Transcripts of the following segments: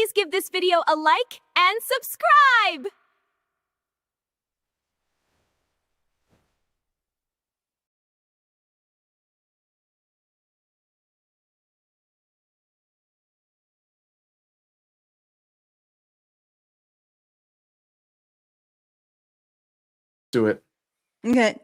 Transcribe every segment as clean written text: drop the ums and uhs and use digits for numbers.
Please give this video a like and subscribe! Do it. Okay.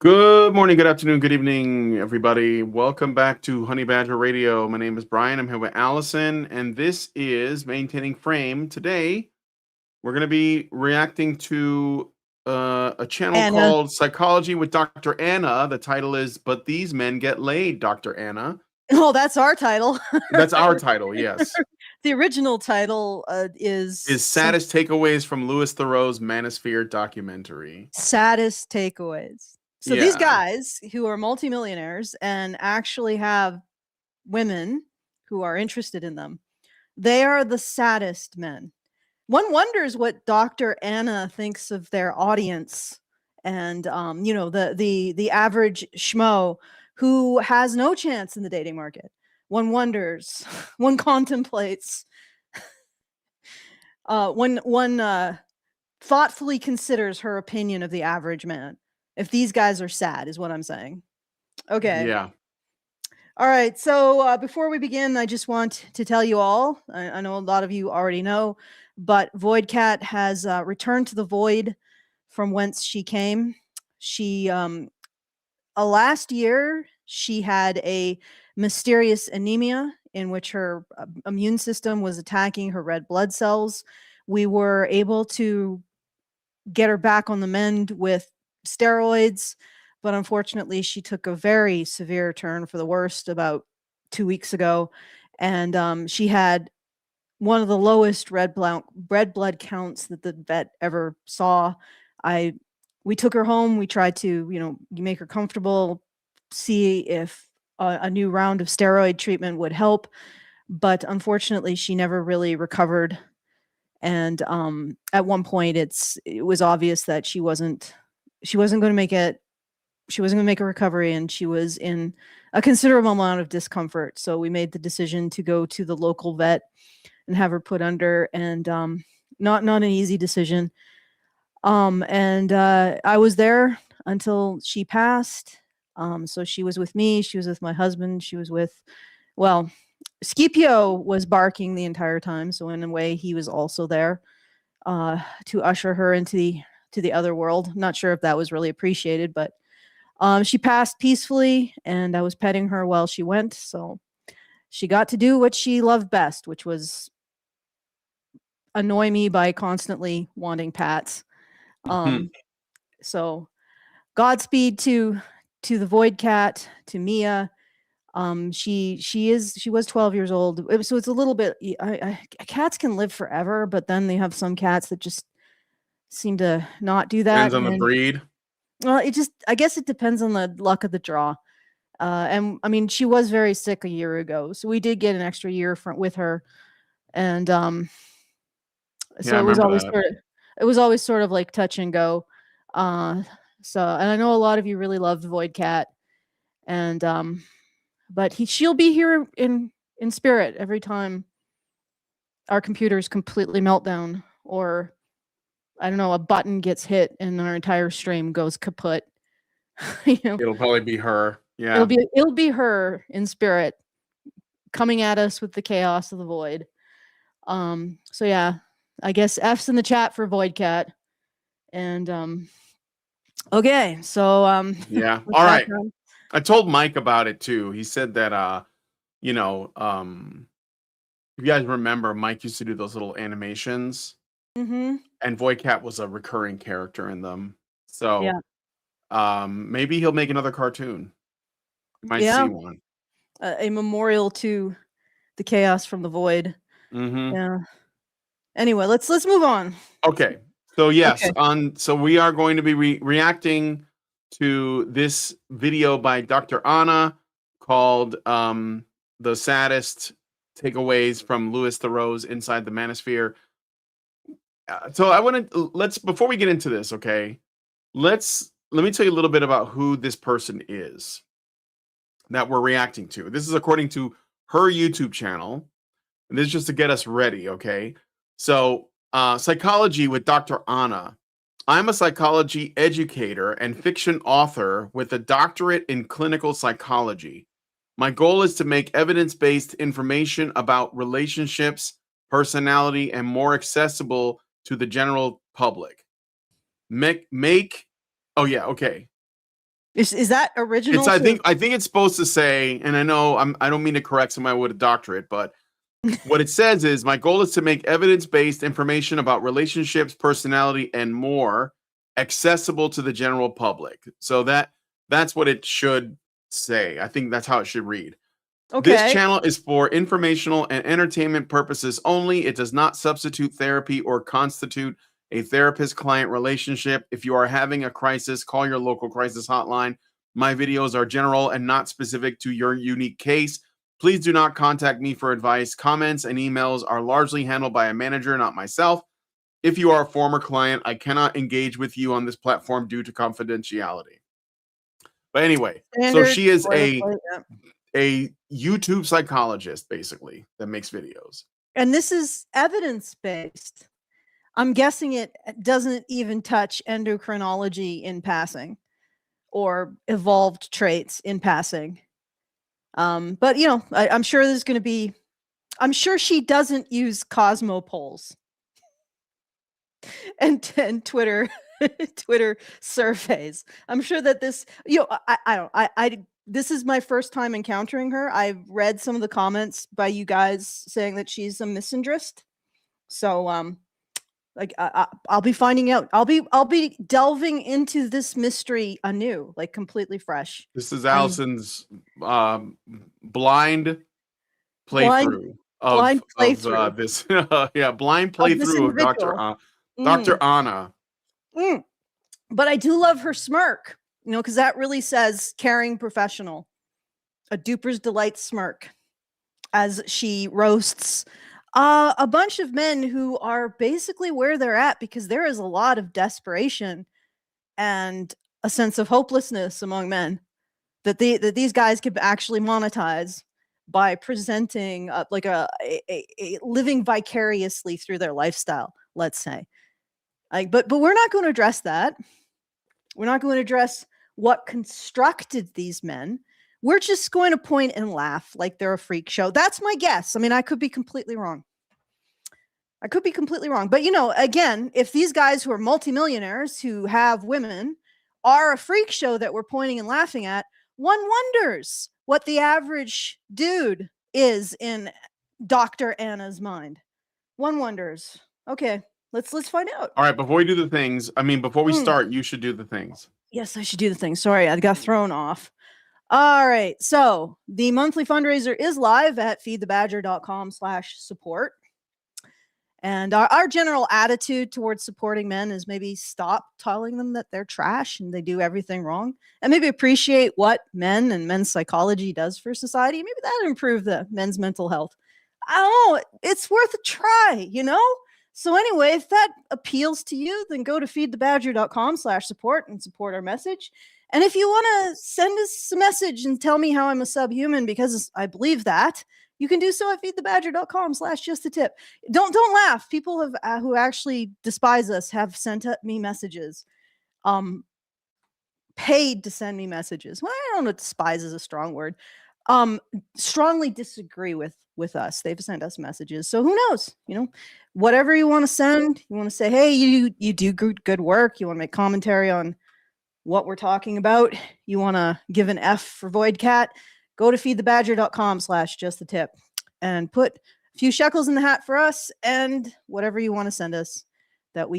Good morning, good afternoon, good evening, everybody. Welcome back to Honey Badger Radio. My name is Brian. I'm here with Allison, and this is Maintaining Frame. Today, we're going to be reacting to a channel Anna. called Psychology with Dr. Anna. The title is But These Men Get Laid, Dr. Anna. Oh, that's our title. That's our title, yes. The original title is Saddest Takeaways from Louis Theroux's Manosphere documentary. Saddest Takeaways. So these guys who are multimillionaires and actually have women who are interested in them, they are the saddest men. One wonders what Dr. Anna thinks of their audience and you know, the average schmo who has no chance in the dating market. One wonders, one contemplates, one thoughtfully considers her opinion of the average man. If these guys are sad, is what I'm saying. Okay. Yeah. All right. So before we begin, I just want to tell you all, I know a lot of you already know, but Void Cat has returned to the void from whence she came. She, last year, she had a mysterious anemia in which her immune system was attacking her red blood cells. We were able to get her back on the mend with steroids, but unfortunately she took a very severe turn for the worst about 2 weeks ago, and she had one of the lowest red blood counts that the vet ever saw. We took her home. We tried to, you know, make her comfortable, see if a new round of steroid treatment would help, but unfortunately she never really recovered. And at one point it was obvious that she wasn't going to make it. She wasn't going to make a recovery, and she was in a considerable amount of discomfort. So we made the decision to go to the local vet and have her put under, and not an easy decision. And I was there until she passed. So she was with me, she was with my husband, she was with, well, Scipio was barking the entire time, so in a way he was also there to usher her into the other world. Not sure if that was really appreciated, but she passed peacefully, and I was petting her while she went, so she got to do what she loved best, which was annoy me by constantly wanting pats. So Godspeed to the Void Cat, to Mia. She was 12 years old, so it's a little bit. Cats can live forever, but then they have some cats that just seem to not do that. Depends on the breed. Well, I guess it depends on the luck of the draw. And I mean, she was very sick a year ago, so we did get an extra year with her, and so it was always sort of like touch and go. So, and I know a lot of you really love the Void Cat, and but she'll be here in spirit every time our computers completely melt down, or I don't know, a button gets hit and our entire stream goes kaput. You know, it'll probably be her. Yeah, it'll be her in spirit coming at us with the chaos of the void. So yeah, I guess F's in the chat for Void Cat. And okay, so yeah. All right. I told Mike about it too. He said that you know, if you guys remember, Mike used to do those little animations. And Void Cat was a recurring character in them. So yeah. Maybe he'll make another cartoon. You might see one. A memorial to the chaos from the void. Yeah. Anyway, let's move on. Okay. So yes, so we are going to be reacting to this video by Dr. Anna called The Saddest Takeaways from Louis Theroux's Inside the Manosphere. So I want to before we get into this, okay, let me tell you a little bit about who this person is that we're reacting to. This is according to her YouTube channel. This is just to get us ready, okay? So, psychology with Dr. Anna. I'm a psychology educator and fiction author with a doctorate in clinical psychology. My goal is to make evidence-based information about relationships, personality, and more accessible to the general public. Oh yeah, okay. Is that original? I think it's supposed to say, and I know I don't mean to correct somebody with a doctorate, but what it says is my goal is to make evidence-based information about relationships, personality, and more accessible to the general public. So that's what it should say. I think that's how it should read. Okay. This channel is for informational and entertainment purposes only. It does not substitute therapy or constitute a therapist-client relationship. If you are having a crisis, call your local crisis hotline. My videos are general and not specific to your unique case. Please do not contact me for advice. Comments and emails are largely handled by a manager, not myself. If you are a former client, I cannot engage with you on this platform due to confidentiality. But anyway, so she is a YouTube psychologist, basically, that makes videos. And this is evidence-based. I'm guessing it doesn't even touch endocrinology in passing or evolved traits in passing. But you know, I'm sure there's going to be, I'm sure she doesn't use Cosmo polls and Twitter Twitter surveys. I'm sure that this, you know, this is my first time encountering her. I've read some of the comments by you guys saying that she's a misandrist. So like I'll be finding out. I'll be delving into this mystery anew, like completely fresh. This is Allison's blind playthrough of this. Yeah, blind playthrough of Dr. Anna. But I do love her smirk, you know, because that really says caring professional. A duper's delight smirk as she roasts a bunch of men who are basically where they're at because there is a lot of desperation and a sense of hopelessness among men that these guys could actually monetize by presenting like a living vicariously through their lifestyle, let's say. Like, but we're not going to address that. We're not going to address what constructed these men. We're just going to point and laugh like they're a freak show. That's my guess. I mean, I could be completely wrong. But, you know, again, if these guys who are multimillionaires who have women are a freak show that we're pointing and laughing at, one wonders what the average dude is in Dr. Anna's mind. One wonders. Okay, let's find out. All right, before we do the things, before we start, you should do the things. Yes, I should do the things. Sorry, I got thrown off. All right, so the monthly fundraiser is live at feedthebadger.com/support. And our general attitude towards supporting men is maybe stop telling them that they're trash and they do everything wrong, and maybe appreciate what men and men's psychology does for society. Maybe that'll improve the men's mental health. I don't know. It's worth a try, you know? So anyway, if that appeals to you, then go to feedthebadger.com/support and support our message. And if you want to send us a message and tell me how I'm a subhuman, because I believe that, you can do so at feedthebadger.com/justtip. Don't laugh. People have who actually despise us have sent me messages, paid to send me messages. Well, I don't know, despise is a strong word. Strongly disagree with us. They've sent us messages. So who knows? You know, whatever you want to send. You want to say, hey, you do good work. You want to make commentary on what we're talking about. You want to give an F for Voidcat. Go to feedthebadger.com/justtip and put a few shekels in the hat for us and whatever you want to send us that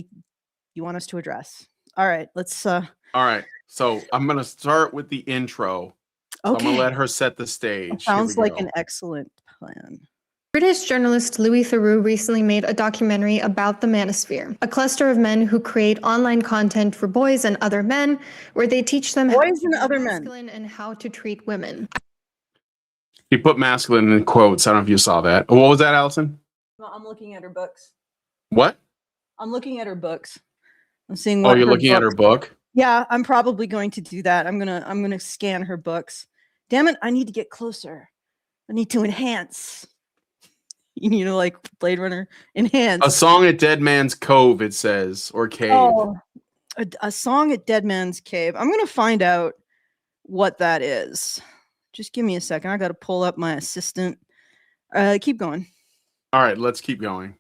you want us to address. All right, let's all right. So I'm gonna start with the intro. So I'm gonna let her set the stage. Sounds like an excellent plan. British journalist Louis Theroux recently made a documentary about the Manosphere, a cluster of men who create online content for boys and other men, where they teach them how to be masculine and how to treat women. He put masculine in quotes. I don't know if you saw that. What was that, Allison? Well, I'm looking at her books. What? I'm looking at her books. I'm seeing what. Oh, you're looking at her book? Yeah, I'm probably going to do that. I'm gonna scan her books. Damn it, I need to get closer. I need to enhance. You know, like Blade Runner enhanced. A song at Dead Man's Cove, it says, or cave. Oh, a song at Dead Man's Cave. I'm gonna find out what that is. Just give me a second. I got to pull up my assistant. Keep going. All right, let's keep going.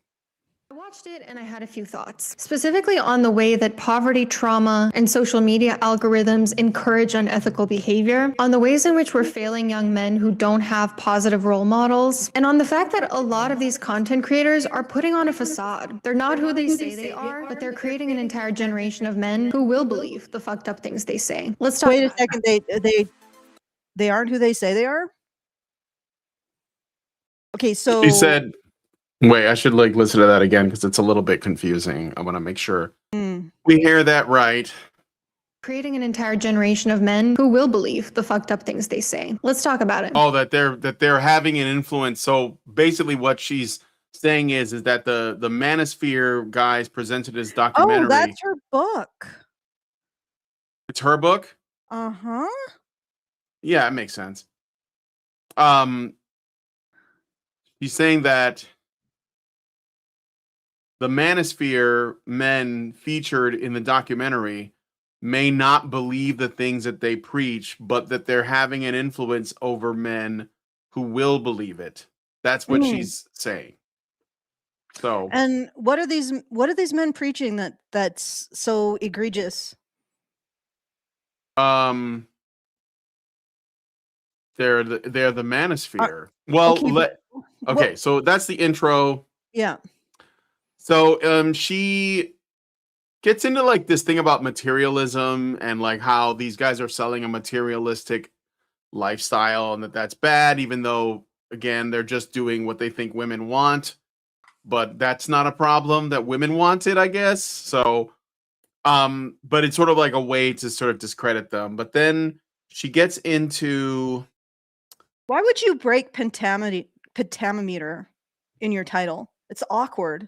I watched it and I had a few thoughts, specifically on the way that poverty, trauma, and social media algorithms encourage unethical behavior, on the ways in which we're failing young men who don't have positive role models, and on the fact that a lot of these content creators are putting on a facade. They're not who they say they are, but they're creating an entire generation of men who will believe the fucked up things they say. Let's talk. Wait a second. They aren't who they say they are? Okay, so He said, wait, I should like listen to that again because it's a little bit confusing. I want to make sure we hear that right. Creating an entire generation of men who will believe the fucked up things they say. Let's talk about it. Oh, that they're having an influence. So basically what she's saying is that the Manosphere guys presented his documentary. Oh, that's her book. It's her book? Uh-huh. Yeah, it makes sense. He's saying that the Manosphere men featured in the documentary may not believe the things that they preach, but that they're having an influence over men who will believe it. That's what she's saying. So, and what are these men preaching that's so egregious? They're the Manosphere. Okay, so that's the intro. Yeah. So she gets into like this thing about materialism and like how these guys are selling a materialistic lifestyle and that's bad, even though again they're just doing what they think women want. But that's not a problem that women want it, I guess. So but it's sort of like a way to sort of discredit them. But then she gets into, why would you break pentameter in your title? It's awkward.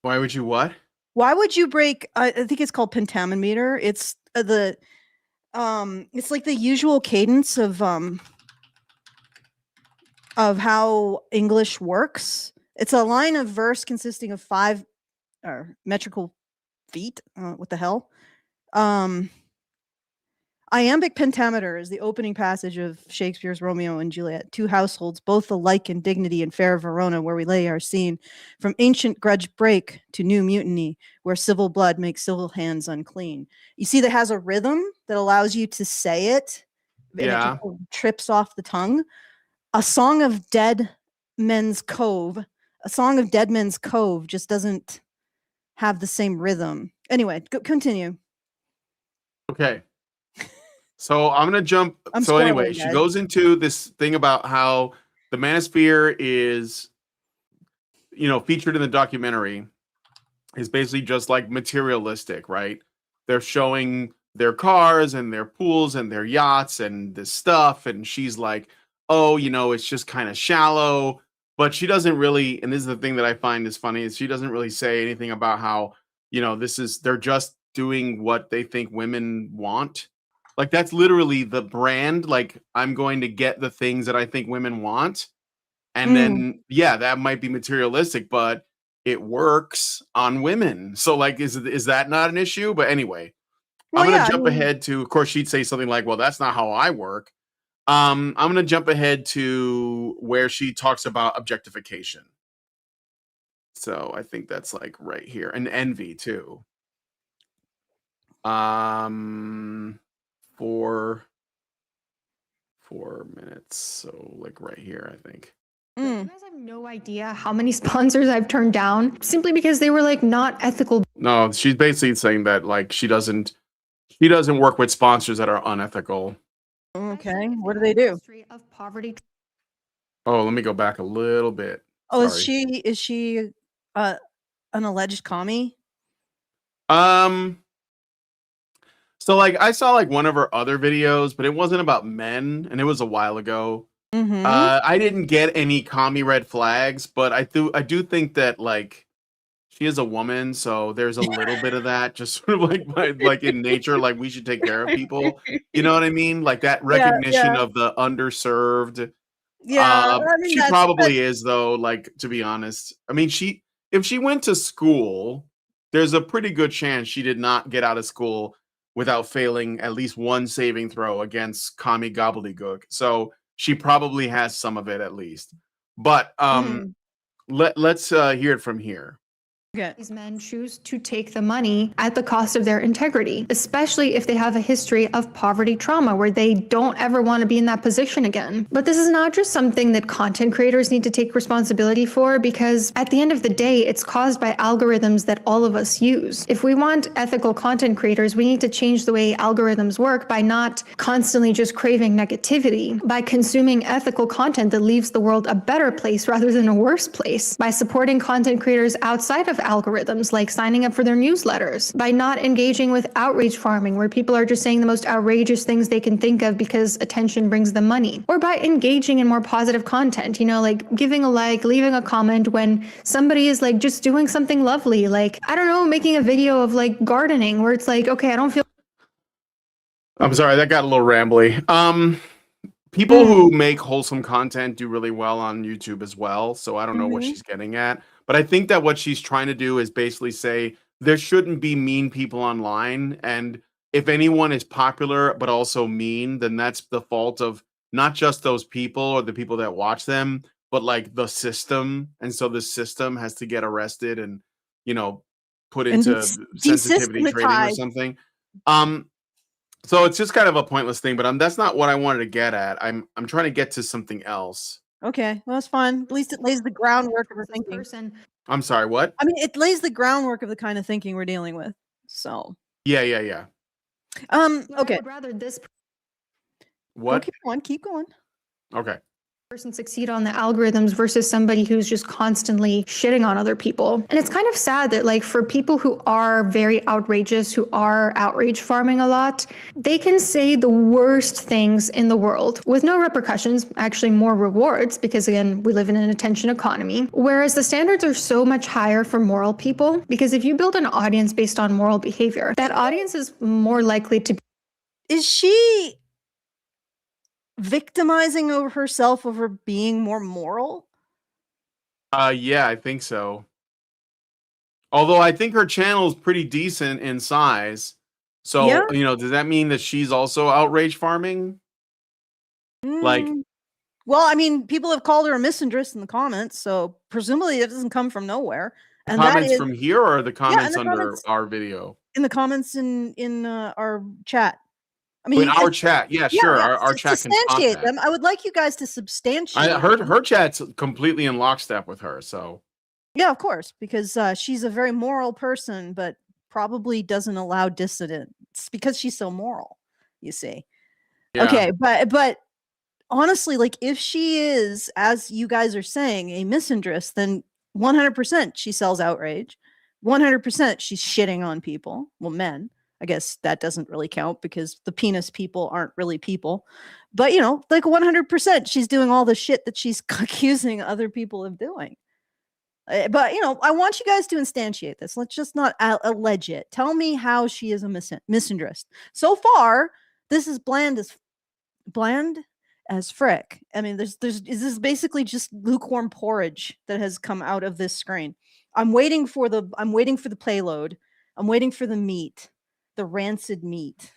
Why would you what? Why would you break? I think it's called pentameter. It's it's like the usual cadence of how English works. It's a line of verse consisting of 5 metrical feet. What the hell? Iambic pentameter is the opening passage of Shakespeare's Romeo and Juliet. 2 households, both alike in dignity in fair Verona, where we lay our scene. From ancient grudge break to new mutiny, where civil blood makes civil hands unclean. You see that has a rhythm that allows you to say it. Yeah. And it just trips off the tongue. A song of Dead Men's Cove. A song of Dead Men's Cove just doesn't have the same rhythm. Anyway, continue. Okay. So I'm gonna jump. So anyway, she goes into this thing about how the Manosphere is, featured in the documentary, is basically just like materialistic, right? They're showing their cars and their pools and their yachts and this stuff, and she's like, oh, it's just kind of shallow. But she doesn't really, and this is the thing that I find is funny, is she doesn't really say anything about how, they're just doing what they think women want. Like that's literally the brand. Like I'm going to get the things that I think women want. And then, yeah, that might be materialistic, but it works on women. So like, is that not an issue? But anyway, I'm going to jump ahead to, of course, she'd say something like, well, that's not how I work. I'm going to jump ahead to where she talks about objectification. So I think that's like right here, and envy too. 4 minutes. So like right here, I think. You guys have no idea how many sponsors I've turned down simply because they were like not ethical. No, she's basically saying that like she doesn't work with sponsors that are unethical. Okay, what do they do? Of poverty. Oh, let me go back a little bit. Oh, sorry. Is she an alleged commie? So like I saw like one of her other videos, but it wasn't about men, and it was a while ago. I didn't get any commie red flags, but I do think that like she is a woman, so there's a little bit of that, just sort of like in nature, like we should take care of people. You know what I mean? Like that recognition of the underserved Yeah, I mean, She probably is though, like, to be honest. I mean, if she went to school, there's a pretty good chance she did not get out of school without failing at least one saving throw against Kami Gobbledygook. So she probably has some of it at least. But let's hear it from here. Okay. These men choose to take the money at the cost of their integrity, especially if they have a history of poverty trauma where they don't ever want to be in that position again. But this is not just something that content creators need to take responsibility for, because at the end of the day, it's caused by algorithms that all of us use. If we want ethical content creators, we need to change the way algorithms work by not constantly just craving negativity, by consuming ethical content that leaves the world a better place rather than a worse place, by supporting content creators outside of algorithms, like signing up for their newsletters, by not engaging with outrage farming where people are just saying the most outrageous things they can think of because attention brings them money, or by engaging in more positive content, you know, like giving a like, leaving a comment when somebody is like just doing something lovely, like, I don't know, making a video of like gardening where it's like, okay, I don't feel. I'm sorry, that got a little rambly. People who make wholesome content do really well on YouTube as well, so I don't know what she's getting at. But I think that what she's trying to do is basically say there shouldn't be mean people online, and if anyone is popular but also mean, then that's the fault of not just those people or the people that watch them, but like the system. And so the system has to get arrested and, you know, put into sensitivity training or something. So it's just kind of a pointless thing, but that's not what I wanted to get at. I'm trying to get to something else. Okay, well, that's fine. At least it lays the groundwork of her thinking. I'm sorry, what? I mean, it lays the groundwork of the kind of thinking we're dealing with. So. Yeah. Okay. I would rather this. What? Keep going. Okay. Person succeed on the algorithms versus somebody who's just constantly shitting on other people. And it's kind of sad that, like, for people who are very outrageous, who are outrage farming a lot, they can say the worst things in the world with no repercussions, actually more rewards, because again, we live in an attention economy. Whereas the standards are so much higher for moral people, because if you build an audience based on moral behavior, that audience is more likely to. Is she victimizing over herself over being more moral? Yeah, I think so. Although I think her channel is pretty decent in size. So, Yeah. you know, does that mean that she's also outrage farming? Like, well, I mean, people have called her a misandrist in the comments, so presumably it doesn't come from nowhere. And comments that is from here or the comments under comments, our video? in the comments in our chat. I In mean, our chat, yeah, sure. Our chat can substantiate spot them. I would like you guys to substantiate. her chat's completely in lockstep with her. So yeah, of course, because she's a very moral person, but probably doesn't allow dissidents because she's so moral. You see, yeah. Okay, but honestly, like, if she is, as you guys are saying, a misandrist, then 100% she sells outrage. 100% she's shitting on people. Well, men. I guess that doesn't really count because the penis people aren't really people. But, you know, like 100% she's doing all the shit that she's accusing other people of doing. But, you know, I want you guys to instantiate this. Let's just not allege it. Tell me how she is a misandrist. So far, this is bland as frick. I mean, this is basically just lukewarm porridge that has come out of this screen. I'm waiting for the payload. I'm waiting for the meat, the rancid meat.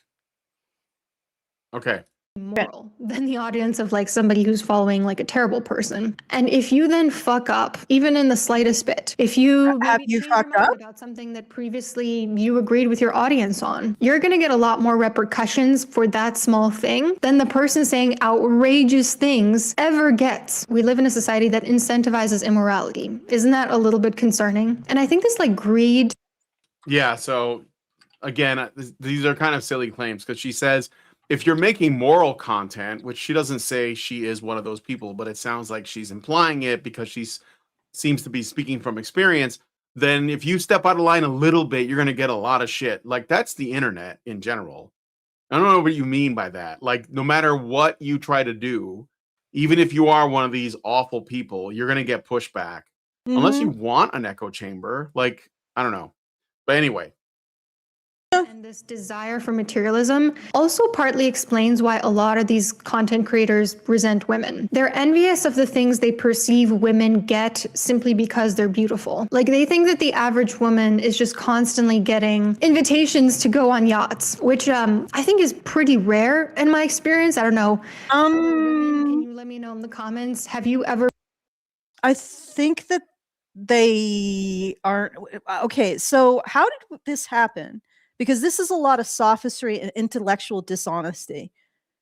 Okay. Moral than the audience of like somebody who's following like a terrible person. And if you then fuck up, even in the slightest bit, if you have you fucked up about something that previously you agreed with your audience on, you're going to get a lot more repercussions for that small thing than the person saying outrageous things ever gets. We live in a society that incentivizes immorality. Isn't that a little bit concerning? And I think this like greed. Yeah. So again, these are kind of silly claims because she says, if you're making moral content, which she doesn't say she is one of those people, but it sounds like she's implying it because she seems to be speaking from experience, then if you step out of line a little bit, you're going to get a lot of shit. Like, that's the internet in general. I don't know what you mean by that. Like, no matter what you try to do, even if you are one of these awful people, you're going to get pushback. Unless you want an echo chamber. Like, I don't know. But anyway. And this desire for materialism also partly explains why a lot of these content creators resent women. They're envious of the things they perceive women get simply because they're beautiful. Like, they think that the average woman is just constantly getting invitations to go on yachts, which I think is pretty rare in my experience. I don't know. Can you let me know in the comments? Have you ever? I think that they aren't. Okay, so how did this happen? Because this is a lot of sophistry and intellectual dishonesty.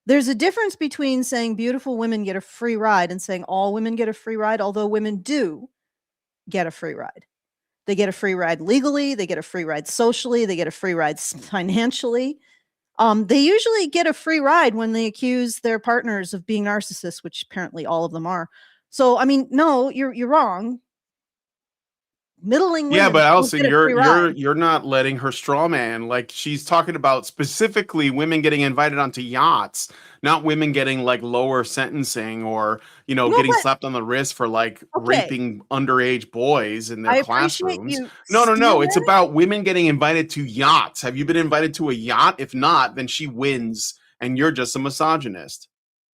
There's a difference between saying beautiful women get a free ride and saying all women get a free ride, although women do get a free ride. They get a free ride legally, they get a free ride socially, they get a free ride financially. They usually get a free ride when they accuse their partners of being narcissists, which apparently all of them are. So, I mean, no, you're wrong. Middling women. Yeah, but Allison, don't get a free ride. you're not letting her straw man. Like, she's talking about specifically women getting invited onto yachts, not women getting like lower sentencing or, you know, No, getting but- slapped on the wrist for like Okay. raping underage boys in I their appreciate classrooms. you No. It's stealing about women getting invited to yachts. Have you been invited to a yacht? If not, then she wins and you're just a misogynist.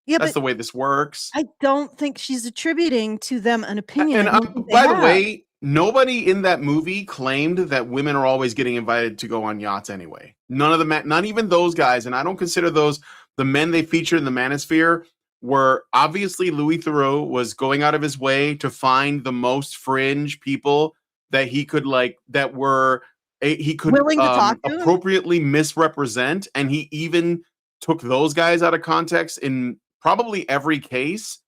Yeah, That's but the way this works. I don't think she's attributing to them an opinion. And I don't think they by the have. way, nobody in that movie claimed that women are always getting invited to go on yachts anyway. None of the men, not even those guys, and I don't consider those the men they featured in the Manosphere were obviously Louis Theroux was going out of his way to find the most fringe people that he could he could Willing to talk to him? appropriately misrepresent, and he even took those guys out of context in probably every case.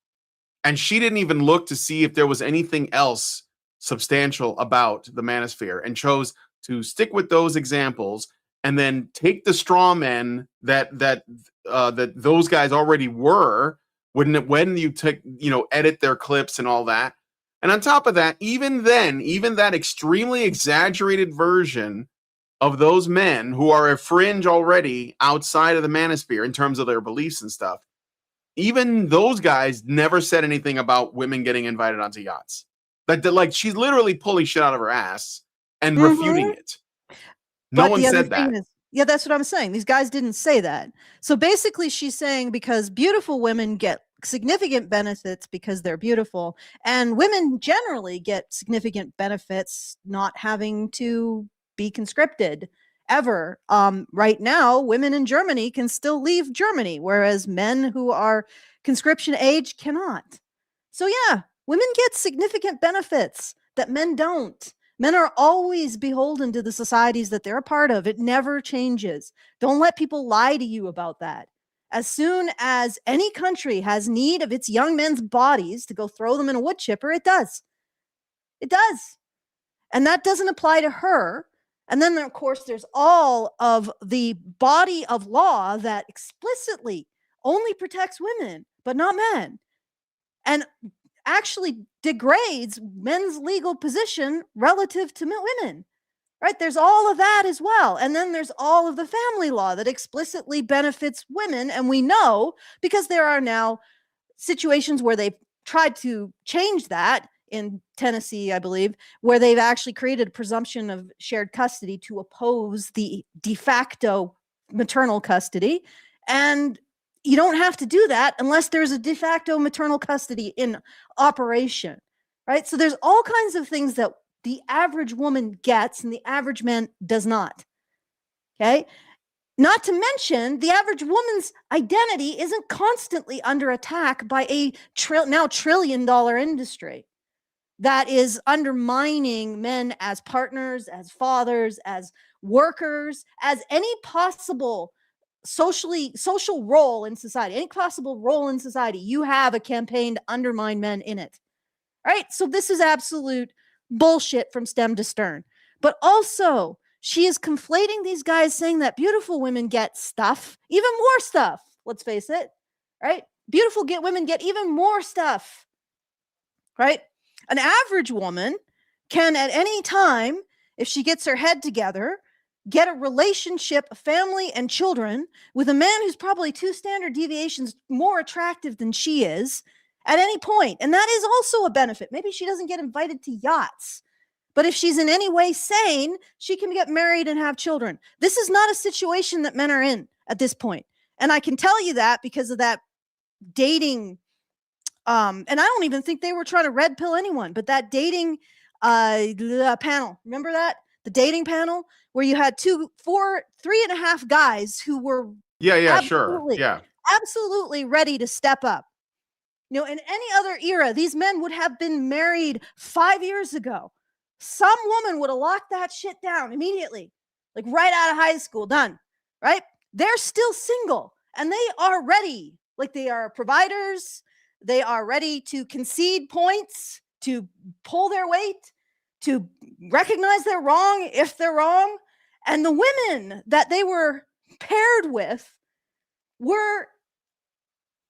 And she didn't even look to see if there was anything else substantial about the Manosphere and chose to stick with those examples and then take the straw men that those guys already were when you take, you know, edit their clips and all that. And on top of that, even that extremely exaggerated version of those men who are a fringe already outside of the Manosphere in terms of their beliefs and stuff, even those guys never said anything about women getting invited onto yachts. Like she's literally pulling shit out of her ass and refuting it. No one said that. Yeah, that's what I'm saying. These guys didn't say that. So basically she's saying because beautiful women get significant benefits because they're beautiful, and women generally get significant benefits not having to be conscripted ever. Right now, women in Germany can still leave Germany, whereas men who are conscription age cannot. So yeah, women get significant benefits that men don't. Men are always beholden to the societies that they're a part of. It never changes. Don't let people lie to you about that. As soon as any country has need of its young men's bodies to go throw them in a wood chipper, it does. It does. And that doesn't apply to her. And then, of course, there's all of the body of law that explicitly only protects women, but not men, and actually degrades men's legal position relative to women, right? There's all of that as well. And then there's all of the family law that explicitly benefits women. And we know because there are now situations where they've tried to change that in Tennessee, I believe, where they've actually created a presumption of shared custody to oppose the de facto maternal custody. And you don't have to do that unless there's a de facto maternal custody in operation, right? So there's all kinds of things that the average woman gets and the average man does not, okay? Not to mention, the average woman's identity isn't constantly under attack by a now trillion-dollar industry that is undermining men as partners, as fathers, as workers, as any possible social role in society, any possible role in society. You have a campaign to undermine men in it, right? So this is absolute bullshit from stem to stern. But also, she is conflating these guys saying that beautiful women get stuff, even more stuff. Let's face it, right? Beautiful women get even more stuff, right? An average woman can at any time, if she gets her head together, get a relationship, a family, and children with a man who's probably 2 standard deviations more attractive than she is at any point. And that is also a benefit. Maybe she doesn't get invited to yachts, But if she's in any way sane, she can get married and have children. This is not a situation that men are in at this point. And I can tell you that because of that dating. And I don't even think they were trying to red pill anyone, but that dating panel, remember that? The dating panel where you had 3.5 guys who were absolutely ready to step up. You know, in any other era, these men would have been married 5 years ago. Some woman would have locked that shit down immediately, like right out of high school, done, right? They're still single and they are ready. Like they are providers. They are ready to concede points, to pull their weight, to recognize they're wrong if they're wrong. And the women that they were paired with were,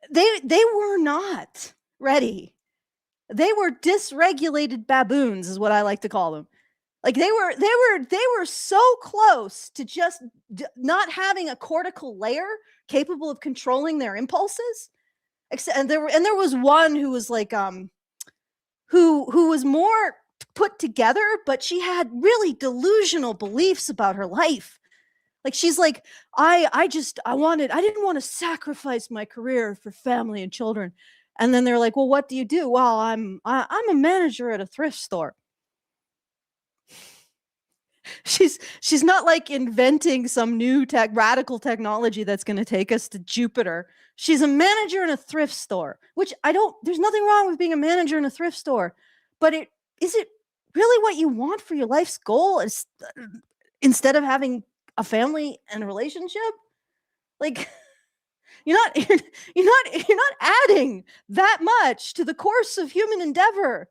they were not ready. They were dysregulated baboons is what I like to call them. Like they were so close to just not having a cortical layer capable of controlling their impulses. And there was one who was like who was more put together, but she had really delusional beliefs about her life. Like she's like, I didn't want to sacrifice my career for family and children. And then they're like, well, what do you do? Well, I'm a manager at a thrift store. She's not like inventing some new radical technology that's going to take us to Jupiter. She's a manager in a thrift store, which there's nothing wrong with being a manager in a thrift store, but is it really what you want for your life's goal is instead of having a family and a relationship? Like you're not adding that much to the course of human endeavor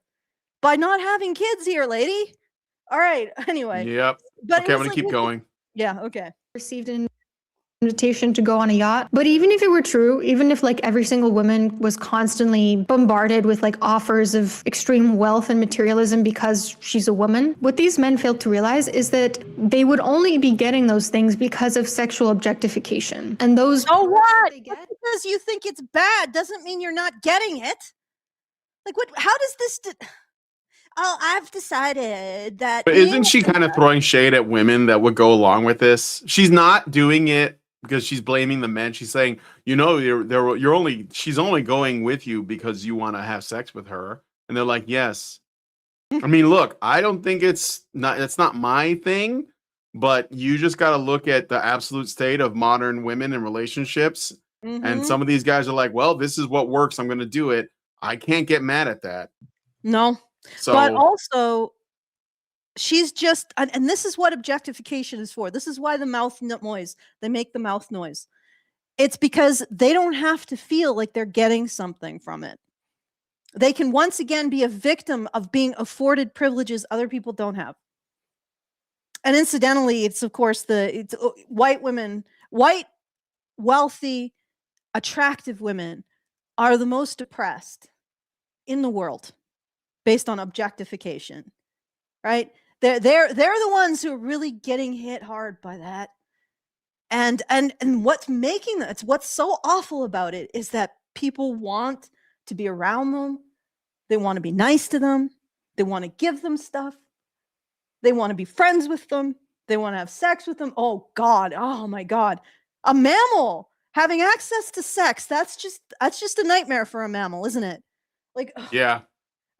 by not having kids here, lady. All right. Anyway. Yep. But okay, I'm going to keep going. Yeah. Okay. Received an invitation to go on a yacht. But even if it were true, even if like every single woman was constantly bombarded with like offers of extreme wealth and materialism because she's a woman, what these men failed to realize is that they would only be getting those things because of sexual objectification. And those what? Because you think it's bad doesn't mean you're not getting it. Like what? How does this? Oh, I've decided that. But isn't she kind of throwing shade at women that would go along with this? She's not doing it because she's blaming the men. She's saying, you know, she's only going with you because you want to have sex with her. And they're like, yes. I mean, look, I don't think it's not my thing, but you just got to look at the absolute state of modern women and relationships. Mm-hmm. And some of these guys are like, well, this is what works. I'm going to do it. I can't get mad at that. No. So, but also, she's just, and this is what objectification is for. This is why the mouth noise, they make the mouth noise. It's because they don't have to feel like they're getting something from it. They can once again be a victim of being afforded privileges other people don't have. And incidentally, it's of course it's white women, white, wealthy, attractive women are the most oppressed in the world. Based on objectification, right? They're the ones who are really getting hit hard by that. And what's making that, what's so awful about it is that people want to be around them. They want to be nice to them. They want to give them stuff. They want to be friends with them. They want to have sex with them. Oh God. Oh my God. A mammal having access to sex. That's just a nightmare for a mammal, isn't it? Like, yeah.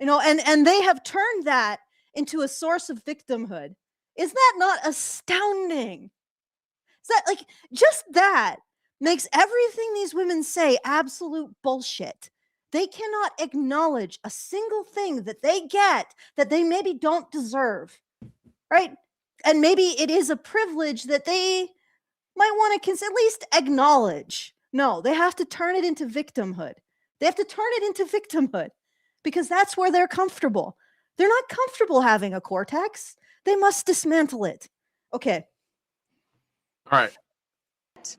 You know, and they have turned that into a source of victimhood. Is that not astounding? Is that like just that makes everything these women say absolute bullshit. They cannot acknowledge a single thing that they get that they maybe don't deserve, right? And maybe it is a privilege that they might want to at least acknowledge. No, they have to turn it into victimhood. They have to turn it into victimhood. Because that's where they're comfortable. They're not comfortable having a cortex. They must dismantle it. Okay. All right.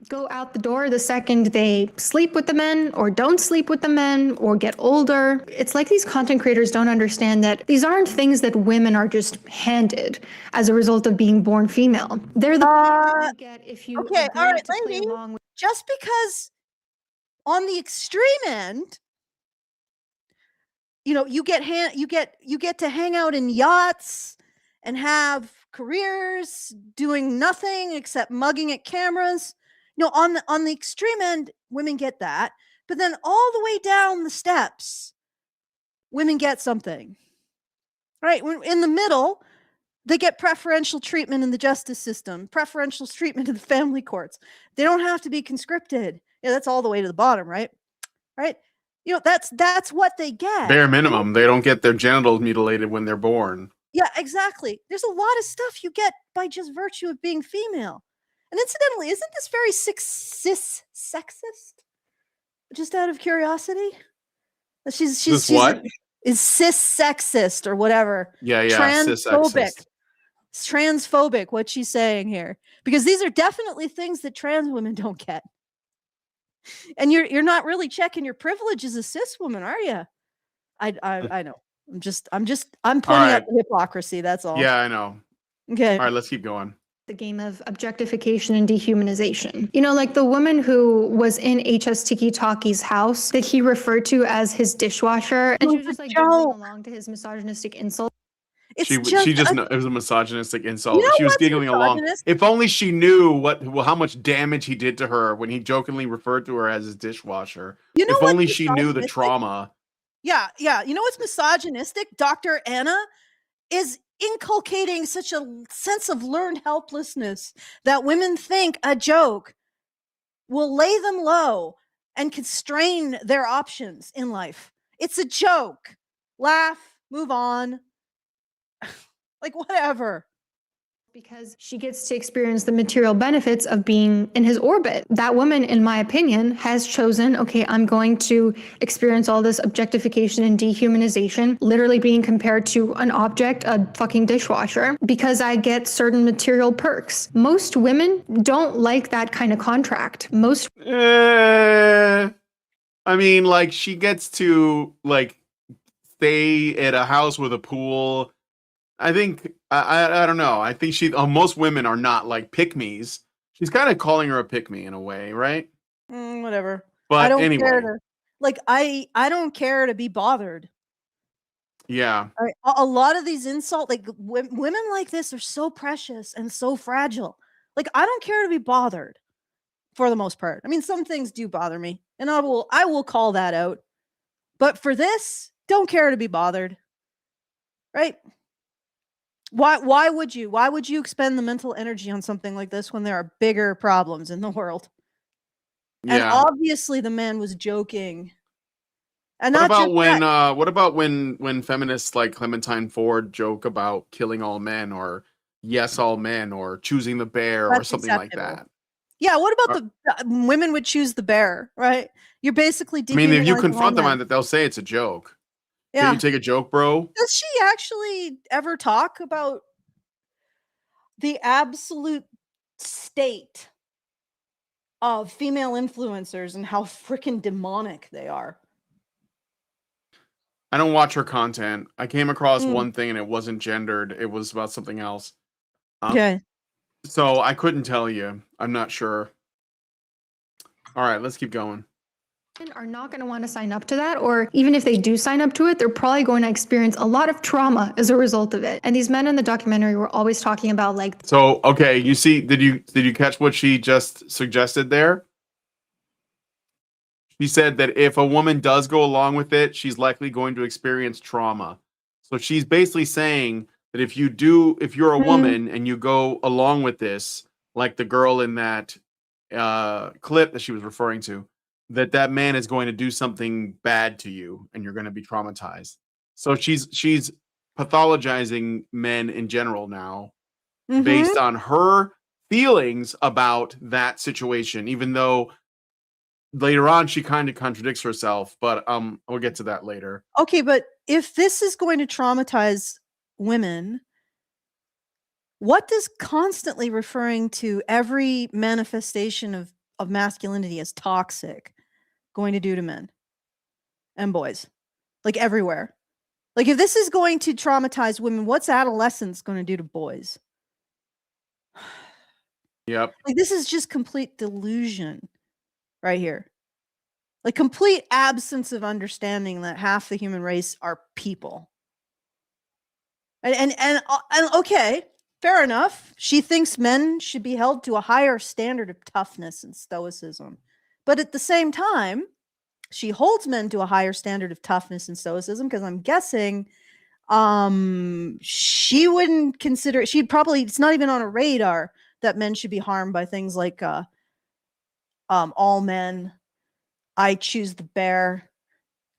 Go out the door the second they sleep with the men or don't sleep with the men or get older. It's like these content creators don't understand that these aren't things that women are just handed as a result of being born female. They're the people you get if you okay, all right, lady. Just because on the extreme end, you know, you get to hang out in yachts and have careers doing nothing except mugging at cameras. On the extreme end, women get that. But then all the way down the steps, women get something. Right? In the middle, they get preferential treatment in the justice system, preferential treatment in the family courts. They don't have to be conscripted. Yeah, that's all the way to the bottom, right? Right? That's what they get. Bare minimum. They don't get their genitals mutilated when they're born. Yeah, exactly. There's a lot of stuff you get by just virtue of being female. And incidentally, isn't this very sexist? Just out of curiosity? She's what? Is cis sexist or whatever. Yeah, transphobic. Transphobic, what she's saying here. Because these are definitely things that trans women don't get. And you're not really checking your privilege as a cis woman, are you? I know. I'm pointing out the hypocrisy, that's all. Yeah, I know. Okay. All right, let's keep going. The game of objectification and dehumanization. Like the woman who was in HS Tiki Taki's house that he referred to as his dishwasher, and she was just like giggling along to his misogynistic insult. It was a misogynistic insult. She was giggling along. If only she knew how much damage he did to her when he jokingly referred to her as his dishwasher. If only she knew the trauma. Yeah. You know what's misogynistic? Dr. Anna is inculcating such a sense of learned helplessness that women think a joke will lay them low and constrain their options in life. It's a joke. Laugh, move on. Like, whatever. Because she gets to experience the material benefits of being in his orbit. That woman, in my opinion, has chosen, okay, I'm going to experience all this objectification and dehumanization, literally being compared to an object, a fucking dishwasher, because I get certain material perks. Most women don't like that kind of contract. I mean, like, she gets to, like, stay at a house with a pool. I think I don't know. I think most women are not like pick-me's. She's kind of calling her a pick-me in a way, right? Whatever. But I don't anyway, care I don't care to be bothered. Yeah. A lot of these insults, like women like this, are so precious and so fragile. Like, I don't care to be bothered for the most part. I mean, some things do bother me, and I will call that out. But for this, don't care to be bothered. Right? Why would you expend the mental energy on something like this when there are bigger problems in the world? Yeah. And obviously the man was joking. And what about when feminists like Clementine Ford joke about killing all men or yes all men or choosing the bear or something like that? Yeah, what about the women would choose the bear, right? You're basically I mean, if you confront them on that, they'll say it's a joke. Yeah. Can you take a joke, bro? Does she actually ever talk about the absolute state of female influencers and how freaking demonic they are? I don't watch her content. I came across one thing and it wasn't gendered. It was about something else. Okay. So I couldn't tell you. I'm not sure. All right, let's keep going. Are not going to want to sign up to that, or even if they do sign up to it, they're probably going to experience a lot of trauma as a result of it. And these men in the documentary were always talking about like. So okay, you see, did you catch what she just suggested there? She said that if a woman does go along with it, she's likely going to experience trauma. So she's basically saying that if you're a woman and you go along with this, like the girl in that clip that she was referring to, that man is going to do something bad to you and you're going to be traumatized. So she's pathologizing men in general now based on her feelings about that situation, even though later on she kind of contradicts herself, but we'll get to that later. Okay, but if this is going to traumatize women, what does constantly referring to every manifestation of masculinity as toxic going to do to men and boys? Like, everywhere. Like, if this is going to traumatize women, what's adolescence going to do to boys? Yep. Like, this is just complete delusion right here. Like, complete absence of understanding that half the human race are people. And okay, fair enough. She thinks men should be held to a higher standard of toughness and stoicism. But at the same time, she holds men to a higher standard of toughness and stoicism because I'm guessing she wouldn't consider it. She'd probably, it's not even on a radar that men should be harmed by things like all men, I choose the bear,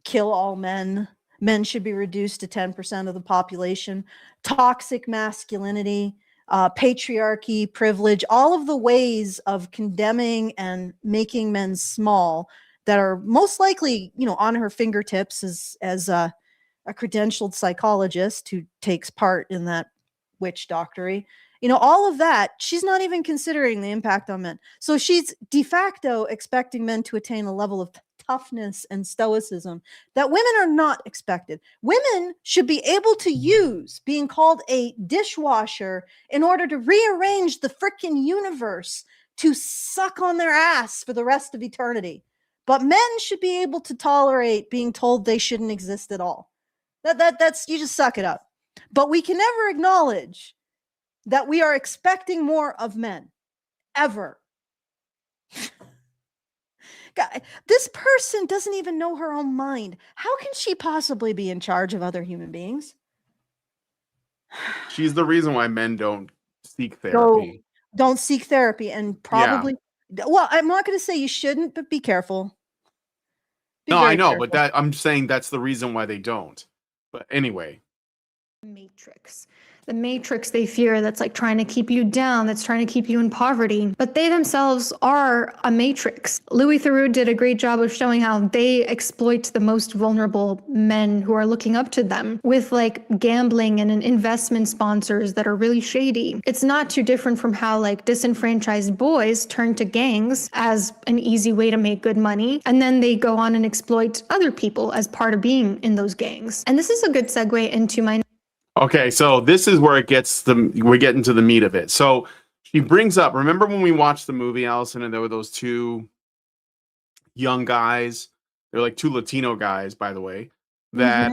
kill all men, men should be reduced to 10% of the population, toxic masculinity, patriarchy, privilege, all of the ways of condemning and making men small that are most likely, on her fingertips as a credentialed psychologist who takes part in that witch doctory. All of that, she's not even considering the impact on men. So she's de facto expecting men to attain a level of toughness and stoicism that women are not expected. Women should be able to use being called a dishwasher in order to rearrange the freaking universe to suck on their ass for the rest of eternity. But men should be able to tolerate being told they shouldn't exist at all. That's you just suck it up. But we can never acknowledge that we are expecting more of men, ever. God, this person doesn't even know her own mind. How can she possibly be in charge of other human beings? She's the reason why men don't seek therapy. Don't seek therapy, and probably. Yeah. Well, I'm not going to say you shouldn't, but be careful. No, I know, careful. But I'm saying that's the reason why they don't. But anyway. Matrix. The matrix they fear that's like trying to keep you down, that's trying to keep you in poverty. But they themselves are a matrix. Louis Theroux did a great job of showing how they exploit the most vulnerable men who are looking up to them with like gambling and investment sponsors that are really shady. It's not too different from how like disenfranchised boys turn to gangs as an easy way to make good money. And then they go on and exploit other people as part of being in those gangs. And this is a good segue into my Okay, so this is where we get into the meat of it. So she brings up, remember when we watched the movie, Allison, and there were those two young guys, they're like two Latino guys, by the way, that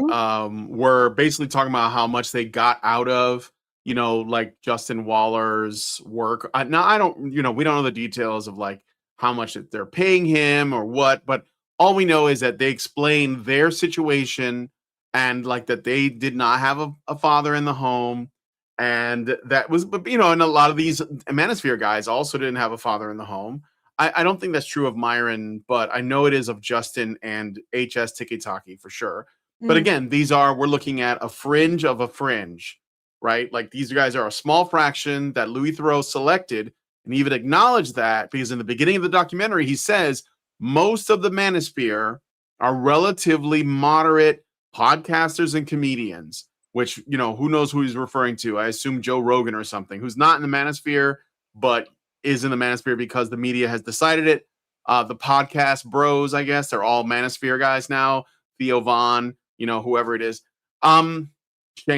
were basically talking about how much they got out of, like Justin Waller's work. Now, I don't, we don't know the details of like how much that they're paying him or what, but all we know is that they explain their situation and like that they did not have a father in the home. And that was, and a lot of these Manosphere guys also didn't have a father in the home. I don't think that's true of Myron, but I know it is of Justin and HS Tiki-Taki for sure. But again, we're looking at a fringe of a fringe, right? Like these guys are a small fraction that Louis Theroux selected, and he even acknowledged that because in the beginning of the documentary, he says most of the Manosphere are relatively moderate podcasters and comedians, which, who knows who he's referring to. I assume Joe Rogan or something, who's not in the Manosphere, but is in the Manosphere because the media has decided it. The podcast bros, I guess, they're all Manosphere guys now. Theo Vaughn, whoever it is. Shane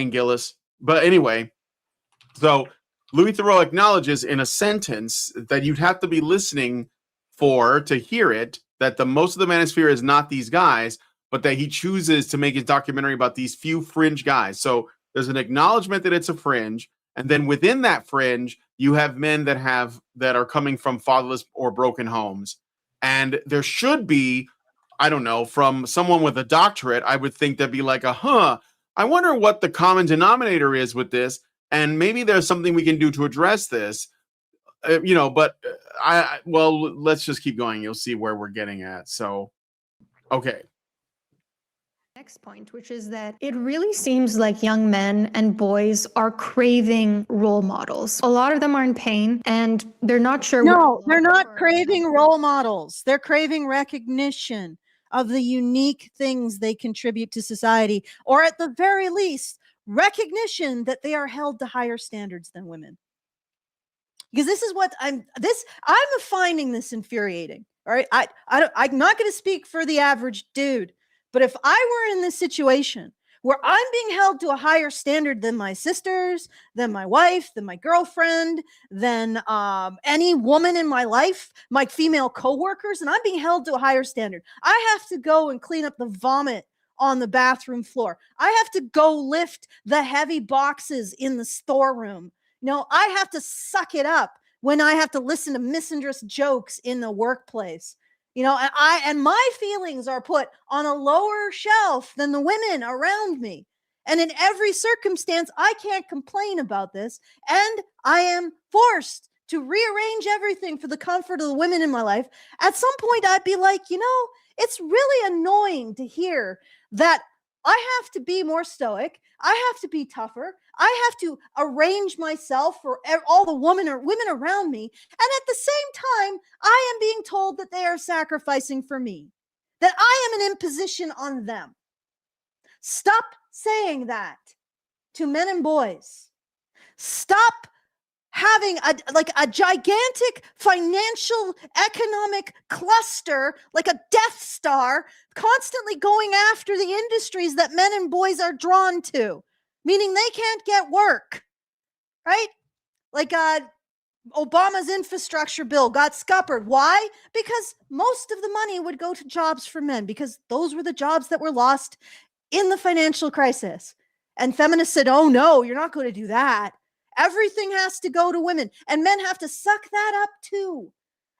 Gillis. But anyway, so Louis Theroux acknowledges in a sentence that you'd have to be listening to hear it, that the most of the Manosphere is not these guys, but that he chooses to make his documentary about these few fringe guys. So there's an acknowledgement that it's a fringe. And then within that fringe, you have men that are coming from fatherless or broken homes. And there should be, I don't know, from someone with a doctorate, I would think that'd be like I wonder what the common denominator is with this. And maybe there's something we can do to address this, but let's just keep going. You'll see where we're getting at. So, okay. Next point, which is that it really seems like young men and boys are craving role models. A lot of them are in pain and they're not sure. No, they're not craving role models. They're craving recognition of the unique things they contribute to society, or at the very least, recognition that they are held to higher standards than women. Because this is what I'm finding this infuriating. All right. I'm not going to speak for the average dude. But if I were in this situation where I'm being held to a higher standard than my sisters, than my wife, than my girlfriend, than any woman in my life, my female coworkers, and I'm being held to a higher standard, I have to go and clean up the vomit on the bathroom floor. I have to go lift the heavy boxes in the storeroom. No, I have to suck it up when I have to listen to misandrous jokes in the workplace. And my feelings are put on a lower shelf than the women around me. And in every circumstance, I can't complain about this. And I am forced to rearrange everything for the comfort of the women in my life. At some point, I'd be like, it's really annoying to hear that I have to be more stoic. I have to be tougher. I have to arrange myself for all the women around me. And at the same time, I am being told that they are sacrificing for me, that I am an imposition on them. Stop saying that to men and boys. Stop having a gigantic financial economic cluster, like a Death Star, constantly going after the industries that men and boys are drawn to, meaning they can't get work, right? Like Obama's infrastructure bill got scuppered. Why? Because most of the money would go to jobs for men, because those were the jobs that were lost in the financial crisis. And feminists said, oh no, you're not going to do that. Everything has to go to women, and men have to suck that up too.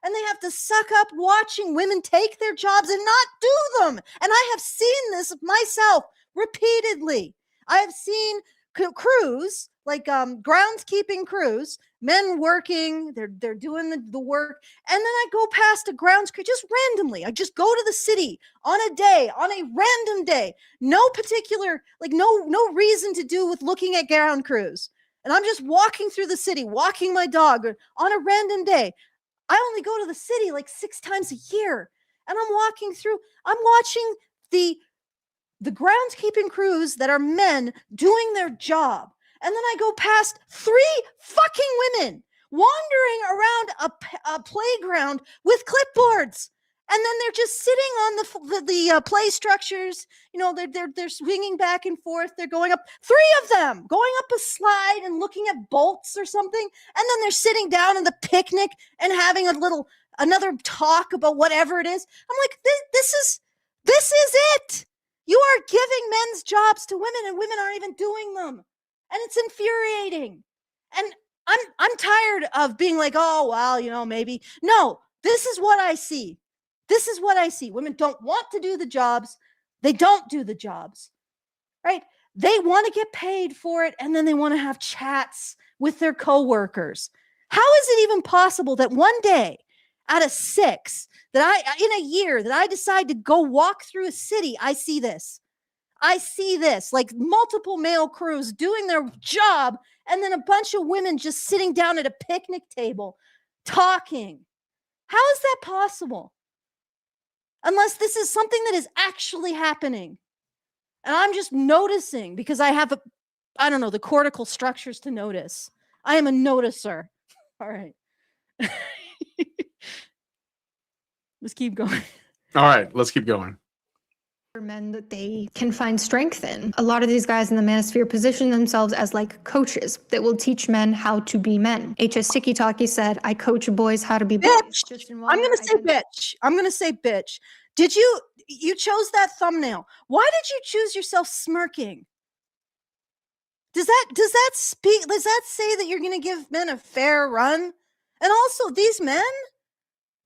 And they have to suck up watching women take their jobs and not do them. And I have seen this myself repeatedly. I have seen crews, like groundskeeping crews, men working, they're doing the work. And then I go past a grounds crew just randomly. I just go to the city on a random day. No particular, no reason to do with looking at ground crews. And I'm just walking through the city, walking my dog on a random day. I only go to the city like 6 times a year. And I'm walking through, I'm watching the groundskeeping crews that are men doing their job. And then I go past 3 fucking women wandering around a playground with clipboards. And then they're just sitting on the play structures. They're swinging back and forth. They're going up, 3 of them going up a slide and looking at bolts or something. And then they're sitting down in the picnic and having another talk about whatever it is. I'm like, this is it. You are giving men's jobs to women, and women aren't even doing them. And it's infuriating. And I'm tired of being like, oh, well, maybe. No, this is what I see. This is what I see. Women don't want to do the jobs. They don't do the jobs, right? They want to get paid for it, and then they want to have chats with their coworkers. How is it even possible that one day out of 6 in a year that I decide to go walk through a city, I see this, like multiple male crews doing their job, and then a bunch of women just sitting down at a picnic table talking. How is that possible? Unless this is something that is actually happening. And I'm just noticing because I have the cortical structures to notice. I am a noticer. All right. Let's keep going. All right, let's keep going. For men that they can find strength in. A lot of these guys in the manosphere position themselves as like coaches that will teach men how to be men. HS Tiki Talkie said, I coach boys how to be boys. I'm going to say bitch. Did you chose that thumbnail. Why did you choose yourself smirking? Does that say that you're going to give men a fair run? And also, these men,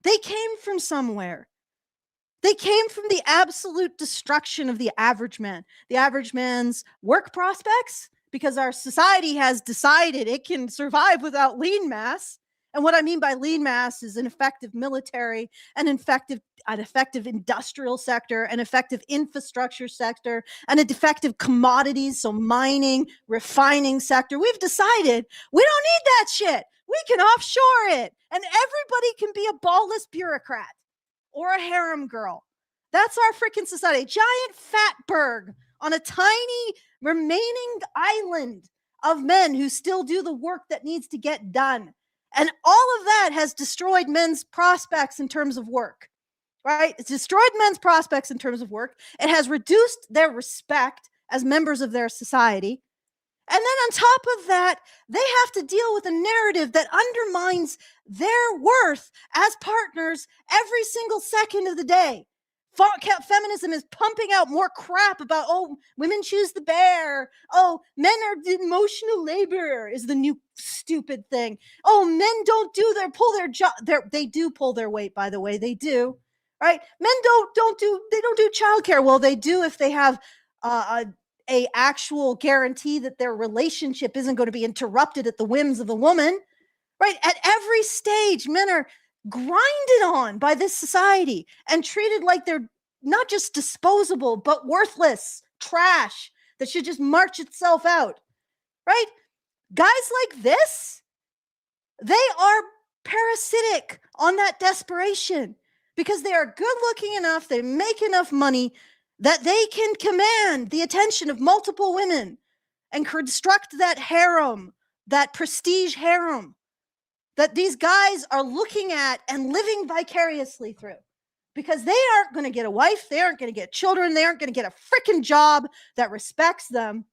they came from somewhere. They came from the absolute destruction of the average man. The average man's work prospects, because our society has decided it can survive without lean mass. And what I mean by lean mass is an effective military, an effective industrial sector, an effective infrastructure sector, and an effective commodities, so mining, refining sector. We've decided we don't need that shit. We can offshore it, and everybody can be a ballless bureaucrat or a harem girl. That's our freaking society. Giant fatberg on a tiny remaining island of men who still do the work that needs to get done. And all of that has destroyed men's prospects in terms of work, right? It's destroyed men's prospects in terms of work. It has reduced their respect as members of their society. And then on top of that, they have to deal with a narrative that undermines their worth as partners every single second of the day. Feminism is pumping out more crap about, oh, women choose the bear. Oh, men are emotional labor is the new stupid thing. Oh, men don't pull their job. They do pull their weight, by the way. They do. Right? Men don't do childcare. Well, they do if they have a actual guarantee that their relationship isn't going to be interrupted at the whims of a woman. Right? At every stage, men are grinded on by this society and treated like they're not just disposable, but worthless trash that should just march itself out, right? Guys like this, they are parasitic on that desperation because they are good looking enough, they make enough money that they can command the attention of multiple women and construct that harem, that prestige harem that these guys are looking at and living vicariously through, because they aren't going to get a wife, they aren't going to get children, they aren't going to get a freaking job that respects them.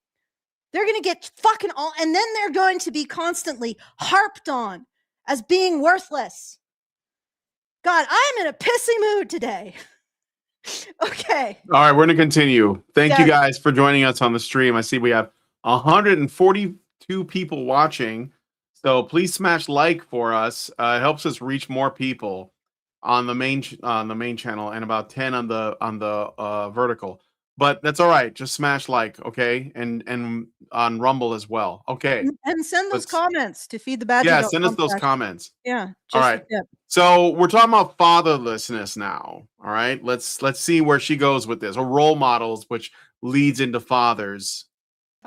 They're going to get fucking all, and then they're going to be constantly harped on as being worthless. God, I'm in a pissy mood today. Okay. All right, we're going to continue. Thank you guys for joining us on the stream. I see we have 142 people watching. So please smash like for us. It helps us reach more people on the main channel and about 10 on the vertical. But that's all right. Just smash like, okay, and on Rumble as well. Okay. And send those comments to Feed the Badger. Yeah, send us those comments. Yeah. All right. So we're talking about fatherlessness now. All right. Let's see where she goes with this. Or role models, which leads into fathers.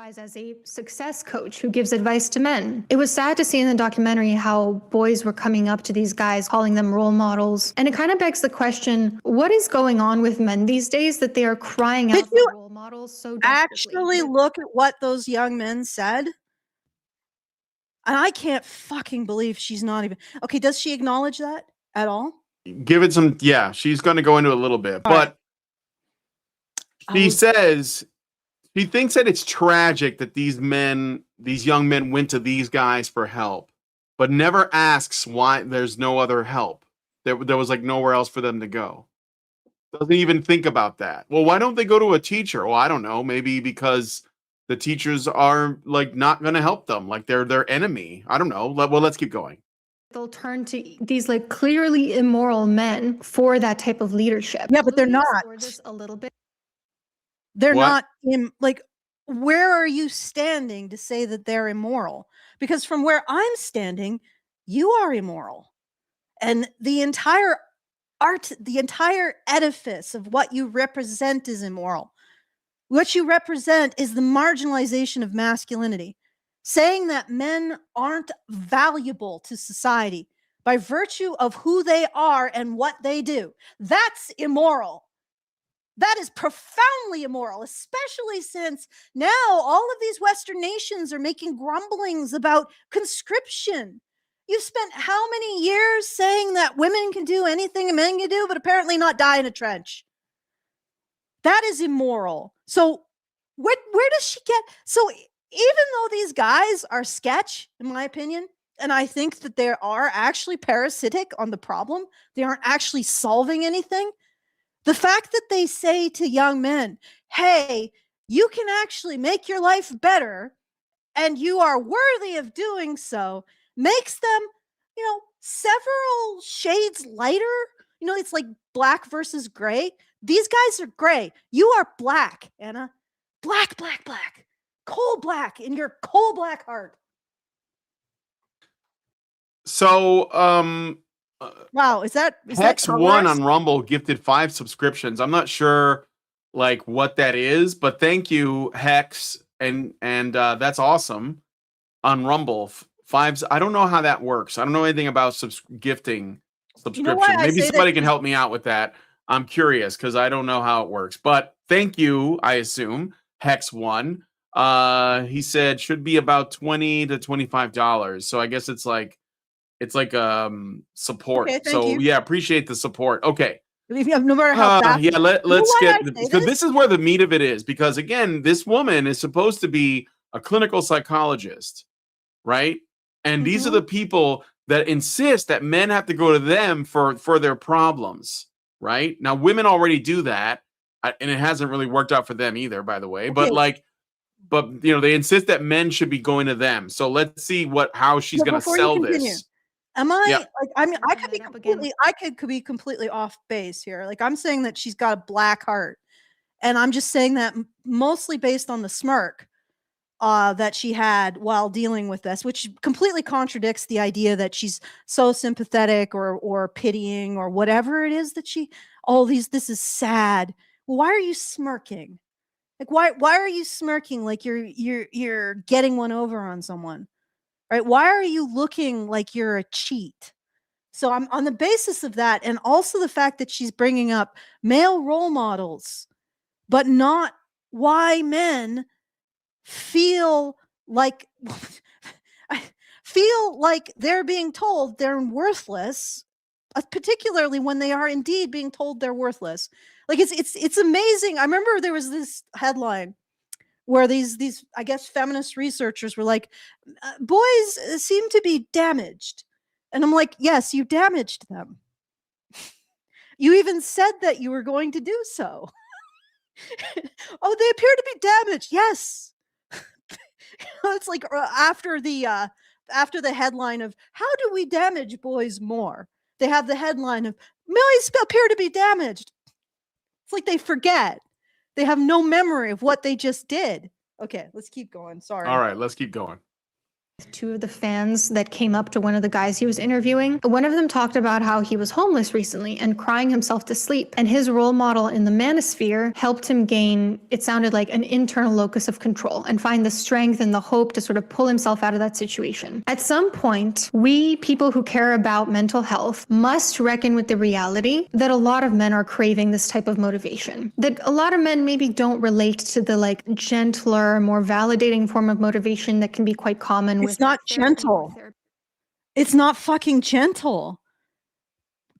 As a success coach who gives advice to men. It was sad to see in the documentary how boys were coming up to these guys, calling them role models. And it kind of begs the question, what is going on with men these days that they are crying out for role models so desperately? Actually look at what those young men said? And I can't fucking believe she's not even... Okay, does she acknowledge that at all? Give it some... Yeah, she's going to go into a little bit. But she says... She thinks that it's tragic that these young men went to these guys for help, but never asks why there's no other help. There was like nowhere else for them to go. Doesn't even think about that. Well, why don't they go to a teacher? Well, I don't know. Maybe because the teachers are like not going to help them. Like they're their enemy. I don't know. Well, let's keep going. They'll turn to these like clearly immoral men for that type of leadership. Yeah, but they're not. This a little bit. They're not in, like, where are you standing to say that they're immoral? Because from where I'm standing, you are immoral. And the entire edifice of what you represent is immoral. What you represent is the marginalization of masculinity, saying that men aren't valuable to society by virtue of who they are and what they do. That's immoral. That is profoundly immoral, especially since now all of these Western nations are making grumblings about conscription. You've spent how many years saying that women can do anything a man can do, but apparently not die in a trench? That is immoral. So where does she get... So even though these guys are sketch, in my opinion, and I think that they are actually parasitic on the problem, they aren't actually solving anything. The fact that they say to young men, hey, you can actually make your life better and you are worthy of doing so, makes them, several shades lighter. It's like black versus gray. These guys are gray. You are black, Anna. Black, black, black. Coal black in your coal black heart. So, wow, is that Hex1 on Rumble gifted 5 subscriptions. I'm not sure like what that is, but thank you, Hex, and that's awesome. On Rumble, 5s. I don't know how that works. I don't know anything about gifting subscription. Maybe somebody can help me out with that. I'm curious because I don't know how it works. But thank you, I assume, Hex1. He said should be about $20 to $25. So I guess it's like support. Okay, so yeah, appreciate the support. Okay. No matter how fast. Yeah, let's get, because this is where the meat of it is, because again, this woman is supposed to be a clinical psychologist, right? And these are the people that insist that men have to go to them for their problems, right? Now, women already do that, and it hasn't really worked out for them either, by the way. But they insist that men should be going to them. So let's see how she's going to sell this. Am I Yep. like? I mean, I could be completely off base here. Like, I'm saying that she's got a black heart, and I'm just saying that mostly based on the smirk that she had while dealing with this, which completely contradicts the idea that she's so sympathetic or pitying or whatever it is that this is sad. Well, why are you smirking? Like, why are you smirking like you're getting one over on someone? Right? Why are you looking like you're a cheat? So I'm on the basis of that, and also the fact that she's bringing up male role models, but not why men feel like they're being told they're worthless, particularly when they are indeed being told they're worthless. Like, it's amazing. I remember there was this headline where these I guess feminist researchers were like, boys seem to be damaged. And I'm like, yes, you damaged them. You even said that you were going to do so. Oh, they appear to be damaged. Yes. It's like after the headline of how do we damage boys more? They have the headline of boys appear to be damaged. It's like they forget. They have no memory of what they just did. Okay, let's keep going. Sorry. All right, let's keep going. Two of the fans that came up to one of the guys he was interviewing. One of them talked about how he was homeless recently and crying himself to sleep. And his role model in the Manosphere helped him gain, it sounded like, an internal locus of control and find the strength and the hope to sort of pull himself out of that situation. At some point, we people who care about mental health must reckon with the reality that a lot of men are craving this type of motivation. That a lot of men maybe don't relate to the like gentler, more validating form of motivation that can be quite common with it's not gentle. It's not fucking gentle.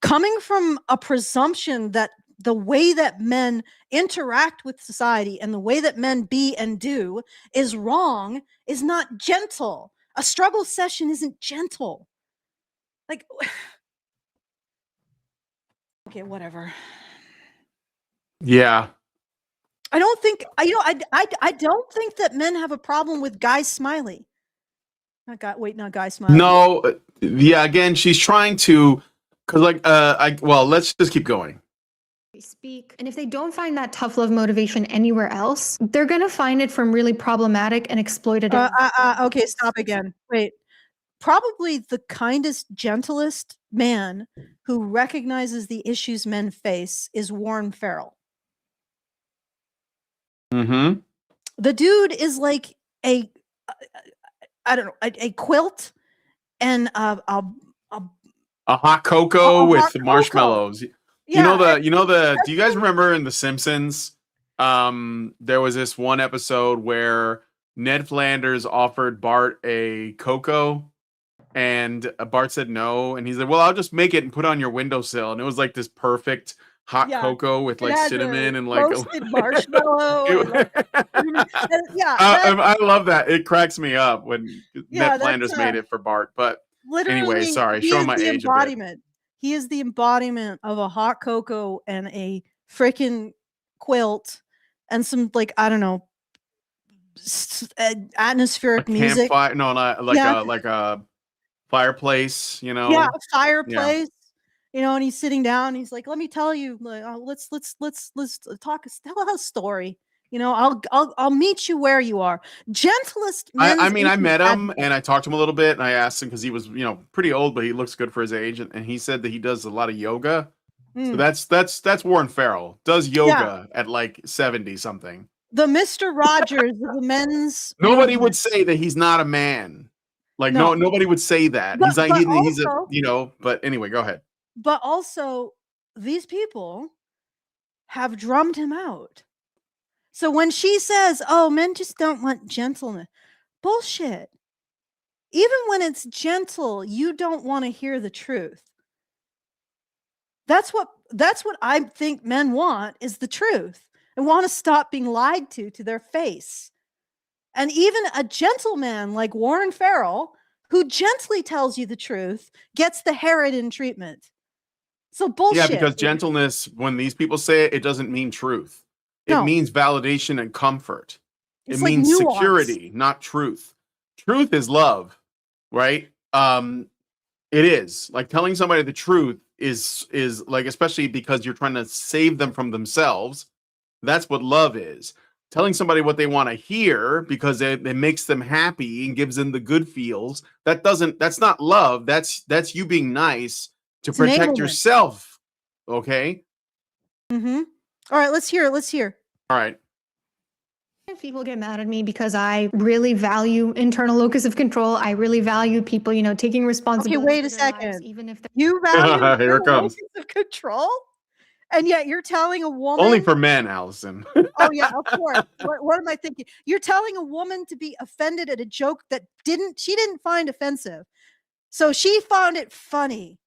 Coming from a presumption that the way that men interact with society and the way that men be and do is wrong is not gentle. A struggle session isn't gentle. Like, okay, whatever. Yeah. I don't think I don't think that men have a problem with guys smiley. Not guy smile. No, yeah. Again, she's trying to, because let's just keep going. Speak, and if they don't find that tough love motivation anywhere else, they're gonna find it from really problematic and exploitative. Okay, stop again. Wait, probably the kindest, gentlest man who recognizes the issues men face is Warren Farrell. Mm-hmm. The dude is like a quilt and a hot cocoa with hot marshmallows. Yeah, do you guys remember in The Simpsons, there was this one episode where Ned Flanders offered Bart a cocoa and Bart said no, and he's like, well, I'll just make it and put it on your windowsill. And it was like this perfect hot cocoa with like cinnamon and like roasted marshmallow. I love that. It cracks me up when Ned Flanders made it for Bart. But anyway, sorry, showing my age a bit. He is the embodiment of a hot cocoa and a freaking quilt and some, like, I don't know, atmospheric music. Campfire? No, not like a fireplace. You know? Yeah, a fireplace. Yeah. You know, and he's sitting down. And he's like, "Let me tell you. Let's talk. Tell a story. You know, I'll meet you where you are." Gentlest. I met him and I talked to him a little bit, and I asked him because he was, pretty old, but he looks good for his age, and he said that he does a lot of yoga. So that's Warren Farrell does yoga at like 70 something. The Mr. Rogers of the men's. Nobody would say that he's not a man. Like nobody would say that. But, but anyway, go ahead. But also, these people have drummed him out. So when she says, "Oh, men just don't want gentleness," bullshit. Even when it's gentle, you don't want to hear the truth. That's what I think men want, is the truth. And want to stop being lied to their face. And even a gentleman like Warren Farrell, who gently tells you the truth, gets the Harridan treatment. So bullshit. Yeah, because gentleness, when these people say it, it doesn't mean truth. It means validation and comfort. It's it like means nuance. security, not truth. Truth is love, right? It is. Like telling somebody the truth is like, especially because you're trying to save them from themselves. That's what love is. Telling somebody what they want to hear because it makes them happy and gives them the good feels. That's not love. That's you being nice to protect yourself. Okay. Mm-hmm. All right, let's hear it. Let's hear. All right. People get mad at me because I really value internal locus of control. I really value people, taking responsibility. Okay, wait a second. Even if you value Here it comes. locus of control, and yet you're telling a woman only for men, Allison. Oh yeah, of course. What am I thinking? You're telling a woman to be offended at a joke that she didn't find offensive, so she found it funny,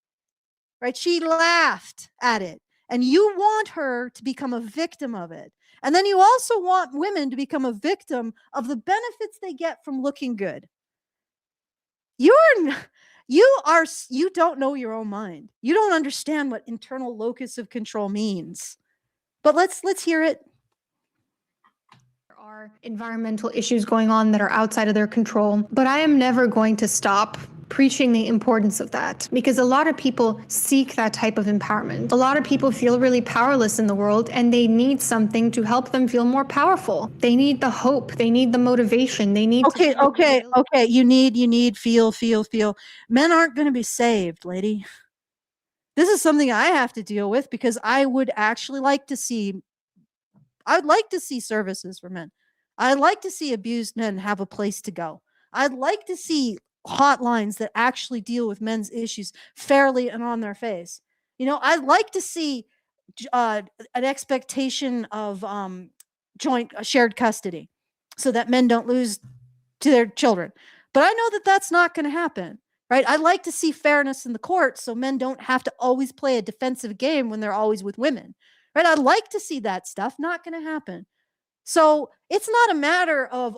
right? She laughed at it, and you want her to become a victim of it. And then you also want women to become a victim of the benefits they get from looking good. You don't know your own mind. You don't understand what internal locus of control means. But let's hear it. There are environmental issues going on that are outside of their control, but I am never going to stop preaching the importance of that, because a lot of people seek that type of empowerment. A lot of people feel really powerless in the world, and they need something to help them feel more powerful. They need the hope. They need the motivation. They need okay. You need feel. Men aren't going to be saved, lady. This is something I have to deal with because I would actually like to see. I'd like to see services for men. I'd like to see abused men have a place to go. I'd like to see hotlines that actually deal with men's issues fairly and on their face. I'd like to see an expectation of shared custody so that men don't lose to their children. But I know that that's not going to happen, right? I'd like to see fairness in the courts so men don't have to always play a defensive game when they're always with women, right? I'd like to see that stuff. Not going to happen. So it's not a matter of,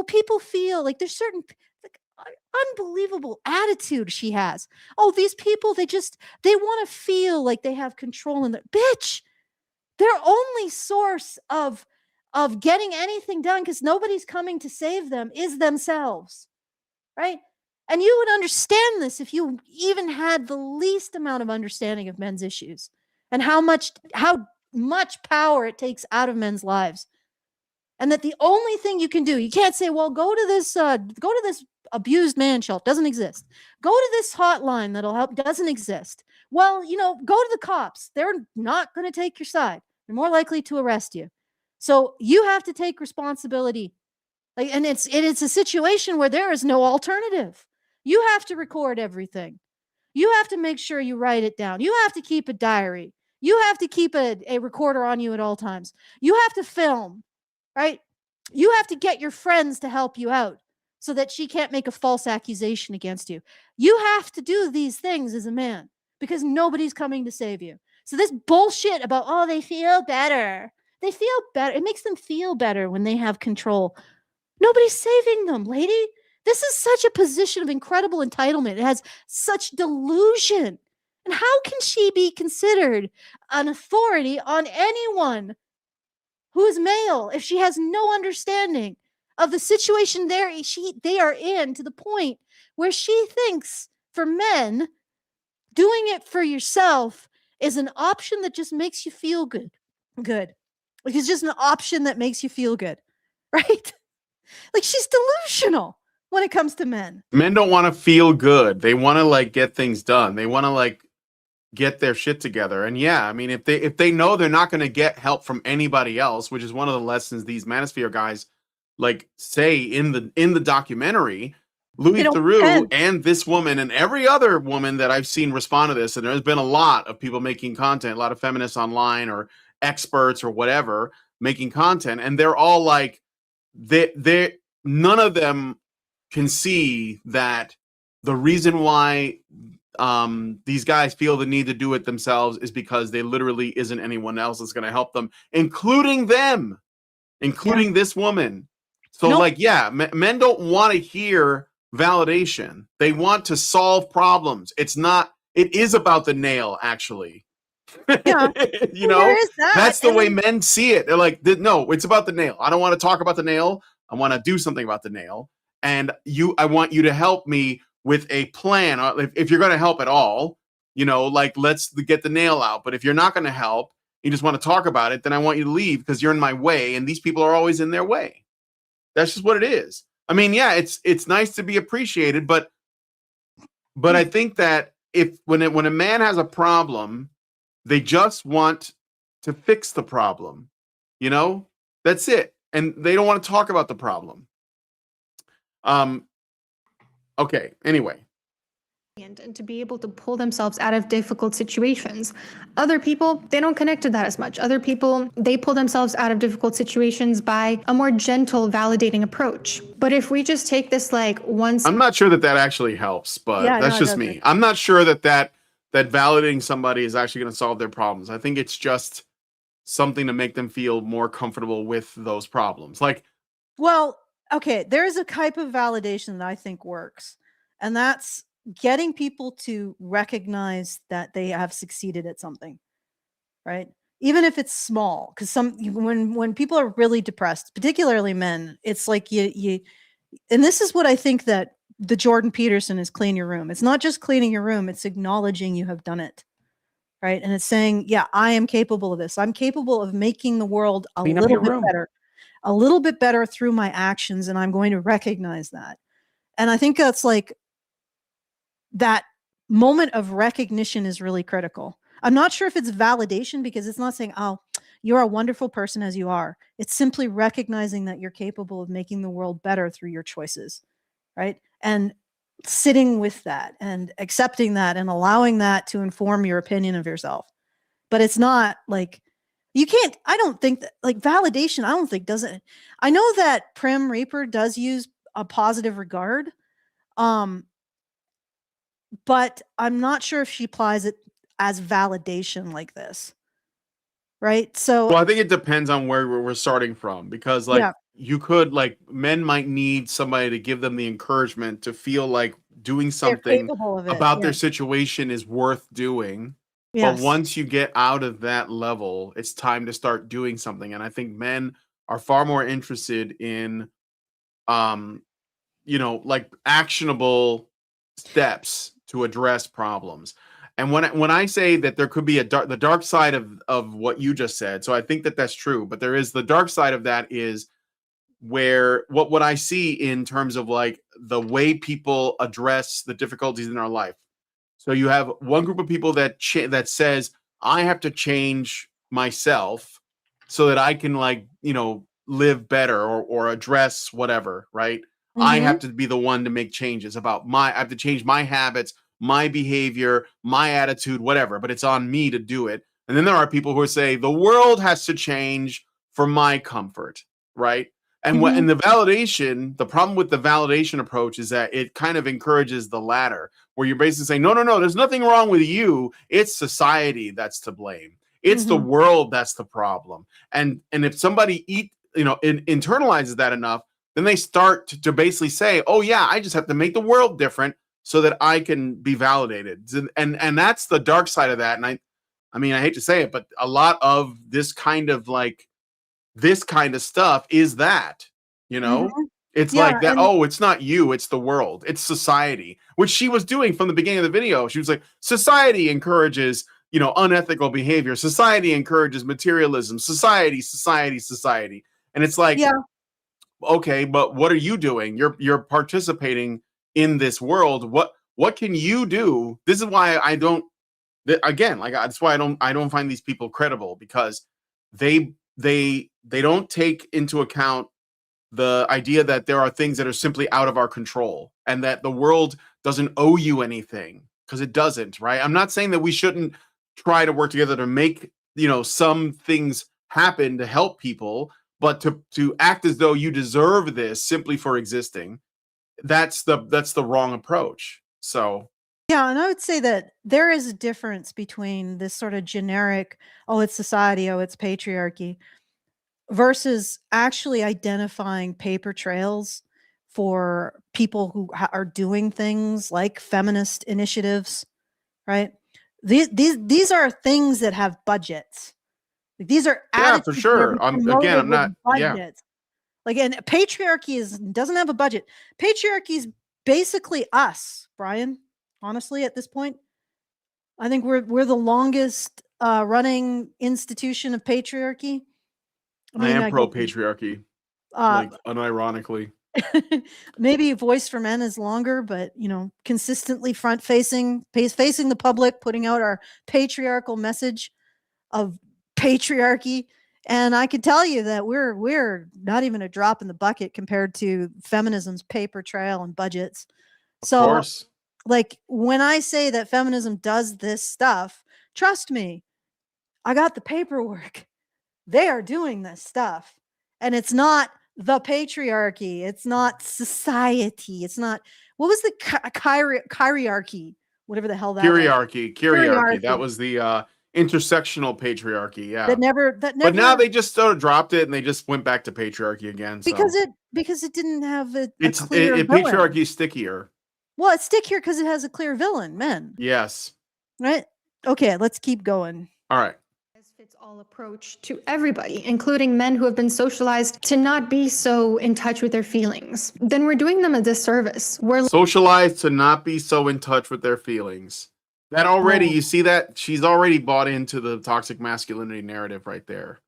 people feel like there's certain unbelievable attitude she has. Oh, these people, they want to feel like they have control in their bitch. Their only source of getting anything done, because nobody's coming to save them, is themselves, right? And you would understand this if you even had the least amount of understanding of men's issues and how much power it takes out of men's lives. And that the only thing you can do, you can't say, well, go to this abused man shelter. Doesn't exist. Go to this hotline that'll help. Doesn't exist. Well, go to the cops. They're not going to take your side. They're more likely to arrest you. So you have to take responsibility. And it's a situation where there is no alternative. You have to record everything. You have to make sure you write it down. You have to keep a diary. You have to keep a recorder on you at all times. You have to film. Right? You have to get your friends to help you out so that she can't make a false accusation against you. You have to do these things as a man because nobody's coming to save you. So this bullshit about, they feel better. They feel better. It makes them feel better when they have control. Nobody's saving them, lady. This is such a position of incredible entitlement. It has such delusion. And how can she be considered an authority on anyone who is male if she has no understanding of the situation they are in, to the point where she thinks for men, doing it for yourself is an option that just makes you feel good. Like it's just an option that makes you feel good, right? Like she's delusional when it comes to men. Men don't want to feel good. They want to get things done. They want to get their shit together. And yeah, I mean, if they know they're not going to get help from anybody else, which is one of the lessons these Manosphere guys say in the documentary, Louis Theroux and this woman and every other woman that I've seen respond to this, and there's been a lot of people making content, a lot of feminists online or experts or whatever making content, and they're all they none of them can see that the reason why these guys feel the need to do it themselves is because they literally isn't anyone else that's going to help them, including them, including this woman. So men don't want to hear validation. They want to solve problems. It's not it is about the nail, actually. Yeah. You Well, there know, is that. that's the And way then- men see it. They're like, no, it's about the nail. I don't want to talk about the nail. I want to do something about the nail. And I want you to help me with a plan. If you're going to help at all, you know, like, let's get the nail out. But if you're not going to help, you just want to talk about it, then I want you to leave because you're in my way. And these people are always in their way. That's just what it is. I mean, yeah, it's nice to be appreciated, but I think that when a man has a problem, they just want to fix the problem. You know, that's it, and they don't want to talk about the problem. Okay. Anyway. And to be able to pull themselves out of difficult situations. Other people, they don't connect to that as much. Other people, they pull themselves out of difficult situations by a more gentle, validating approach. But if we just take this like once, I'm not sure that actually helps, but Yeah, that's no, it just doesn't. me. I'm not sure that validating somebody is actually going to solve their problems. I think it's just something to make them feel more comfortable with those problems. Like, Well, okay, there is a type of validation that I think works, and that's getting people to recognize that they have succeeded at something, right? Even if it's small, because when people are really depressed, particularly men, it's like you and this is what I think that the Jordan Peterson is clean your room. It's not just cleaning your room, it's acknowledging you have done it. Right. And it's saying, yeah, I am capable of this. I'm capable of making the world a clean up little your bit room. better, a little bit better through my actions. And I'm going to recognize that. And I think that's like that moment of recognition is really critical. I'm not sure if it's validation because it's not saying, oh, you're a wonderful person as you are. It's simply recognizing that you're capable of making the world better through your choices. Right. And sitting with that and accepting that and allowing that to inform your opinion of yourself. But it's not like you can't, I don't think that like validation, I don't think doesn't, I know that Prim Reaper does use a positive regard. But I'm not sure if she applies it as validation like this. Right. So, well, I think it depends on where we're starting from, because like yeah, you could, like, men might need somebody to give them the encouragement to feel like doing they're something capable of it. about Yeah. their situation is worth doing. But Yes. once you get out of that level, it's time to start doing something. And I think men are far more interested in, you know, like, actionable steps to address problems. And when I say that there could be the dark side of what you just said, so I think that that's true. But there is the dark side of that is where what I see in terms of like the way people address the difficulties in our life. So you have one group of people that says, I have to change myself so that I can, like, you know, live better or address whatever, right? I Mhm. have to be the one to make changes I have to change my habits, my behavior, my attitude, whatever, but it's on me to do it. And then there are people who say the world has to change for my comfort, right? And Mhm. and the problem with the validation approach is that it kind of encourages the latter, where you're basically saying, no, there's nothing wrong with you. It's society that's to blame. It's the Mhm. world that's the problem. And if somebody internalizes that enough, then they start to basically say, oh yeah, I just have to make the world different so that I can be validated. And that's the dark side of that. And I mean, I hate to say it, but a lot of this kind of stuff is that, you know, Mhm. it's Yeah, like that. and Oh, it's not you, it's the world, it's society, which she was doing from the beginning of the video. She was like, society encourages, you know, unethical behavior, society encourages materialism, society. And it's like, yeah, okay, but what are you doing? You're participating in this world. What can you do? This is why I don't again, like, that's why I don't find these people credible, because they don't take into account the idea that there are things that are simply out of our control and that the world doesn't owe you anything, because it doesn't, right? I'm not saying that we shouldn't try to work together to make, you know, some things happen to help people, but to act as though you deserve this simply for existing, that's the wrong approach. So yeah, and I would say that there is a difference between this sort of generic, oh, it's society, oh, it's patriarchy, versus actually identifying paper trails for people who are doing things like feminist initiatives, right? These are things that have budgets. Like, these are Yeah, for attitudes that are sure. I'm promoted with not. Yeah, budgets. Like, and patriarchy doesn't have a budget. Patriarchy is basically us, Brian. Honestly, at this point, I think we're the longest running institution of patriarchy. I am I pro guess patriarchy, uh, like unironically. maybe Voice for Men is longer, but consistently front facing the public, putting out our patriarchal message of patriarchy. And I can tell you that we're not even a drop in the bucket compared to feminism's paper trail and budgets. Of So, course. like, when I say that feminism does this stuff, trust me, I got the paperwork. They are doing this stuff. And it's not the patriarchy. It's not society. It's not, what was the kyriarchy? Whatever the hell that was. Kyriarchy. That was the intersectional patriarchy. Yeah. That never. But now they just sort of dropped it and they just went back to patriarchy again. So. Because it didn't have a clear patriarchy is stickier. Well, it's stickier because it has a clear villain, men. Yes. Right? Okay, let's keep going. All right. Fits all approach to everybody, including men who have been socialized to not be so in touch with their feelings. Then we're doing them a disservice. We're socialized to not be so in touch with their feelings. That already, you see that? She's already bought into the toxic masculinity narrative right there.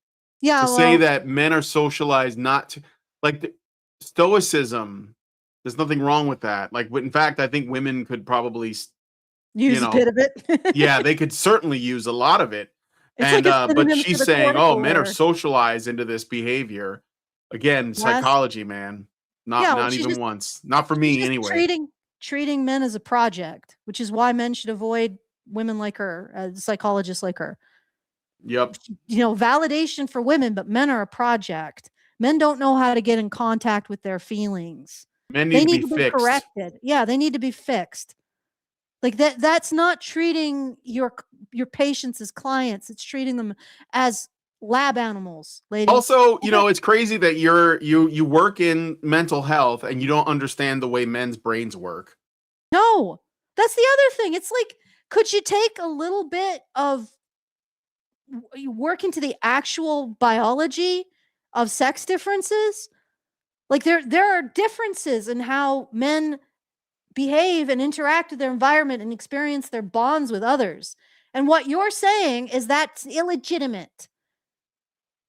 Yeah. Say that men are socialized not to, like, stoicism, there's nothing wrong with that. Like, in fact, I think women could probably use a bit of it. Yeah, they could certainly use a lot of it. And but she's saying, oh, men are socialized into this behavior. Again, psychology, man. Not even once. Not for me anyway. Treating men as a project, which is why men should avoid women like her, psychologists like her. Yep. Validation for women, but men are a project. Men don't know how to get in contact with their feelings. Men need to be fixed. Corrected. Yeah, they need to be fixed. Like that's not treating your patients as clients. It's treating them as lab animals, ladies. Also, it's crazy that you work in mental health and you don't understand the way men's brains work. No, that's the other thing. It's like, could you take a little bit of work into the actual biology of sex differences? Like there are differences in how men behave and interact with their environment and experience their bonds with others. And what you're saying is that's illegitimate.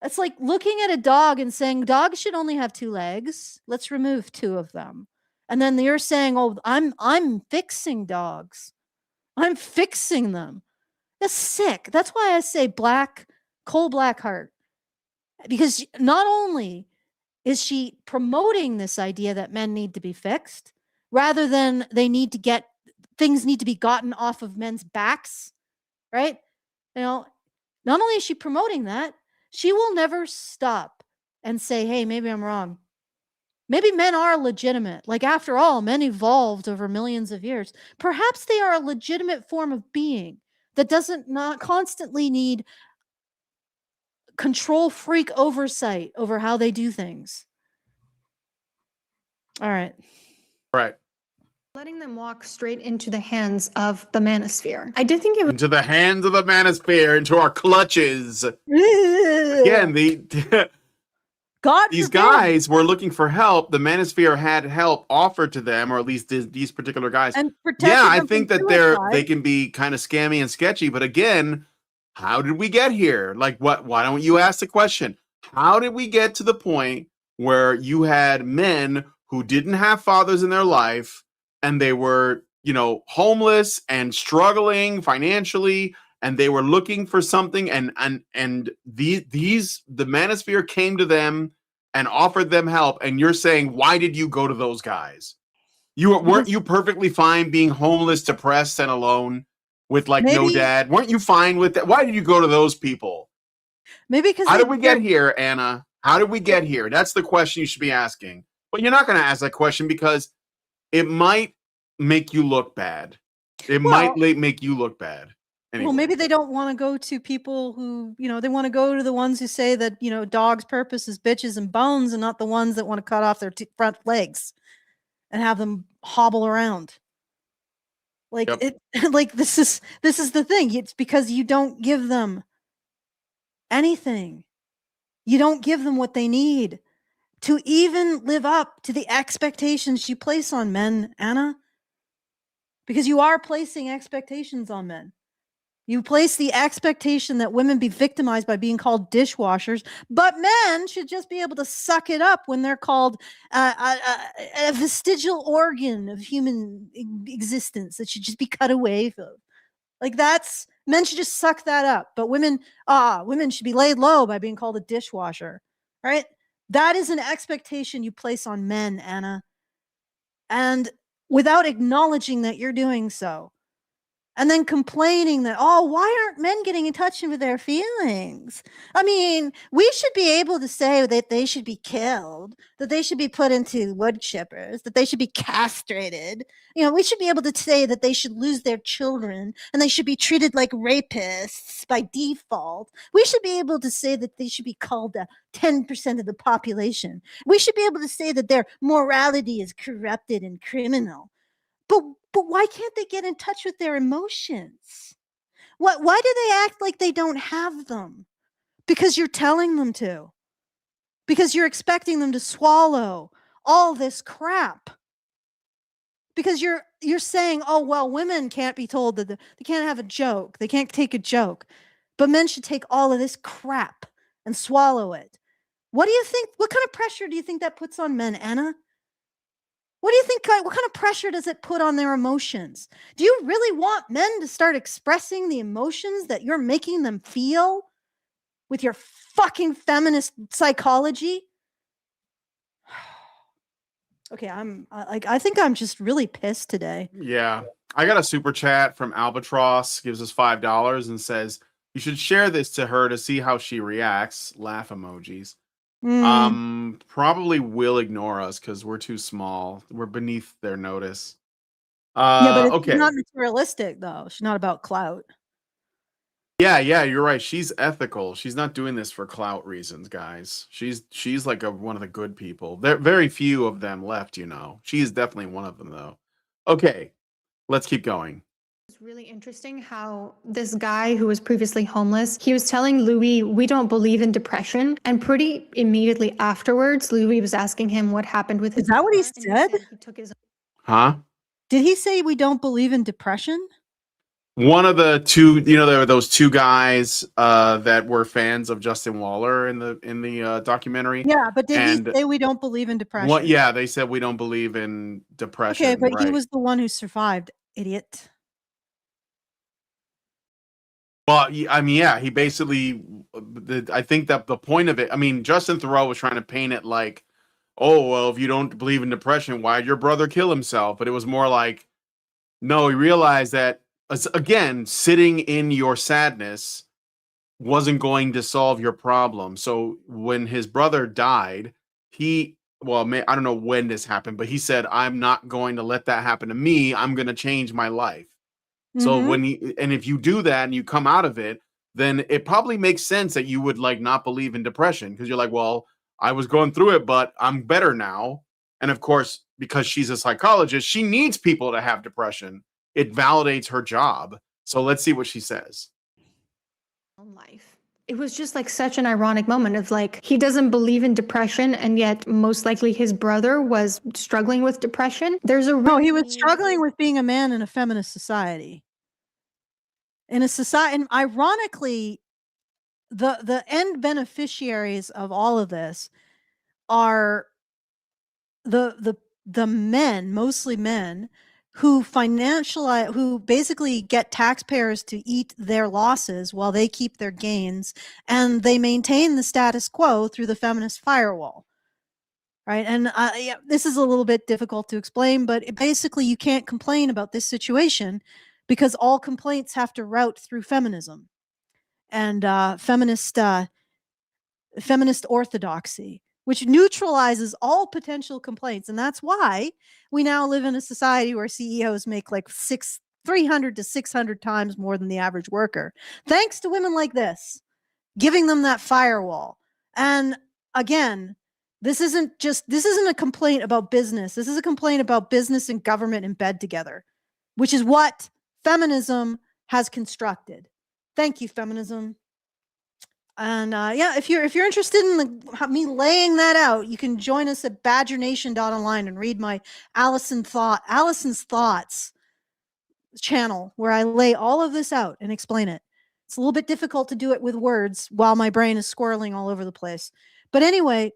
It's like looking at a dog and saying dogs should only have 2 legs. Let's remove 2 of them. And then you're saying, "Oh, I'm fixing dogs. I'm fixing them." That's sick. That's why I say coal black heart. Because not only is she promoting this idea that men need to be fixed, rather than things need to be gotten off of men's backs, right? Not only is she promoting that, she will never stop and say, hey, maybe I'm wrong. Maybe men are legitimate. Like, after all, men evolved over millions of years. Perhaps they are a legitimate form of being that doesn't not constantly need control freak oversight over how they do things. All right. Letting them walk straight into the hands of the manosphere. I did think it was into the hands of the manosphere, into our clutches. Again, these guys were looking for help. The manosphere had help offered to them, or at least these particular guys. And I think that they can be kind of scammy and sketchy. But again, how did we get here? Like, why don't you ask the question? How did we get to the point where you had men who didn't have fathers in their life, and they were, homeless and struggling financially, and they were looking for something, and the manosphere came to them and offered them help, and you're saying, why did you go to those guys? Weren't you perfectly fine being homeless, depressed, and alone with no dad? Weren't you fine with that? Why did you go to those people? Maybe because how did we get here, Anna? How did we get here? That's the question you should be asking. But you're not going to ask that question because it might make you look bad. It might make you look bad. Anyway. Well, maybe they don't want to go to people who, they want to go to the ones who say that, dogs' purpose is bitches and bones, and not the ones that want to cut off their front legs and have them hobble around. Like Yep. it, like this is the thing. It's because you don't give them anything. You don't give them what they need to even live up to the expectations you place on men, Anna. Because you are placing expectations on men. You place the expectation that women be victimized by being called dishwashers, but men should just be able to suck it up when they're called a vestigial organ of human existence that should just be cut away from. Like that's men should just suck that up, but women should be laid low by being called a dishwasher, right? That is an expectation you place on men, Anna, and without acknowledging that you're doing so. And then complaining that, oh, why aren't men getting in touch with their feelings? I mean, we should be able to say that they should be killed, that they should be put into wood chippers, that they should be castrated. You know, we should be able to say that they should lose their children and they should be treated like rapists by default. We should be able to say that they should be called 10% of the population. We should be able to say that their morality is corrupted and criminal. But why can't they get in touch with their emotions? Why do they act like they don't have them? Because you're telling them to. Because you're expecting them to swallow all this crap. Because you're saying, oh, well, women can't be told that they can't have a joke. They can't take a joke. But men should take all of this crap and swallow it. What do you think? What kind of pressure do you think that puts on men, Anna? What do you think? What kind of pressure does it put on their emotions? Do you really want men to start expressing the emotions that you're making them feel with your fucking feminist psychology? Okay, I think I'm just really pissed today. Yeah. I got a super chat from Albatross, gives us $5 and says, you should share this to her to see how she reacts. Laugh emojis. Probably will ignore us because we're too small. We're beneath their notice. Yeah, but okay. She's not materialistic though. She's not about clout. Yeah, you're right. She's ethical. She's not doing this for clout reasons, guys. She's like one of the good people. There very few of them left, you know. She is definitely one of them though. Okay, let's keep going. It's really interesting how this guy who was previously homeless, he was telling Louis, we don't believe in depression. And pretty immediately afterwards, Louis was asking him what happened with his. Is that what he said? He took his. Huh? Did he say we don't believe in depression? One of the two, you know, there were those two guys that were fans of Justin Waller in the documentary. Yeah, but did he say we don't believe in depression? Yeah, they said we don't believe in depression. Okay, but right. he was the one who survived, idiot. Well, I mean, yeah, he basically, I think that the point of it, I mean, Justin Theroux was trying to paint it like, oh, well, if you don't believe in depression, why'd your brother kill himself? But it was more like, no, he realized that, again, sitting in your sadness wasn't going to solve your problem. So when his brother died, I don't know when this happened, but he said, I'm not going to let that happen to me. I'm going to change my life. So if you do that and you come out of it, then it probably makes sense that you would like not believe in depression because you're like, well, I was going through it, but I'm better now. And of course, because she's a psychologist, she needs people to have depression. It validates her job. So let's see what she says. Life. It was just like such an ironic moment of like, he doesn't believe in depression and yet most likely his brother was struggling with depression. No, he was struggling with being a man in a feminist society. In a society, and ironically, the end beneficiaries of all of this are the men, mostly men, who basically get taxpayers to eat their losses while they keep their gains, and they maintain the status quo through the feminist firewall. Right. And this is a little bit difficult to explain, but basically you can't complain about this situation because all complaints have to route through feminism and feminist orthodoxy, which neutralizes all potential complaints. And that's why we now live in a society where CEOs make like 300 to 600 times more than the average worker, thanks to women like this, giving them that firewall. And again, this isn't a complaint about business. This is a complaint about business and government in bed together. which is what feminism has constructed. Thank you, feminism. And yeah, if you're interested in me laying that out, you can join us at badgernation.online and read my Allison's Thoughts channel, where I lay all of this out and explain it. It's a little bit difficult to do it with words while my brain is squirreling all over the place. But anyway,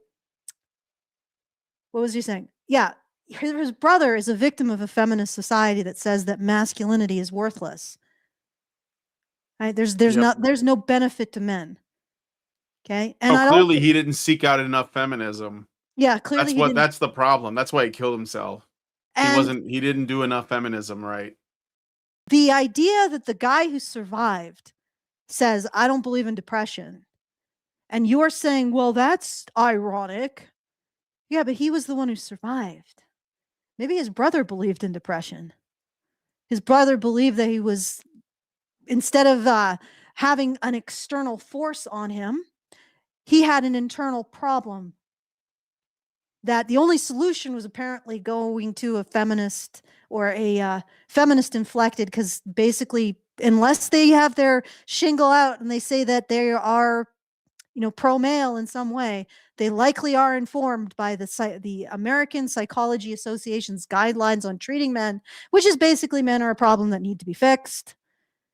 what was he saying? Yeah, his brother is a victim of a feminist society that says that masculinity is worthless. Right? There's no benefit to men. Okay, and clearly he didn't seek out enough feminism. Yeah, clearly that's the problem. That's why he killed himself. He didn't do enough feminism right. The idea that the guy who survived says, I don't believe in depression, and you're saying, well, that's ironic. Yeah, but he was the one who survived. Maybe his brother believed in depression. His brother believed that he was, instead of having an external force on him, he had an internal problem. That the only solution was apparently going to a feminist or a feminist inflected, because basically, unless they have their shingle out and they say that they are, pro-male in some way, they likely are informed by the American Psychology Association's guidelines on treating men, which is basically men are a problem that need to be fixed.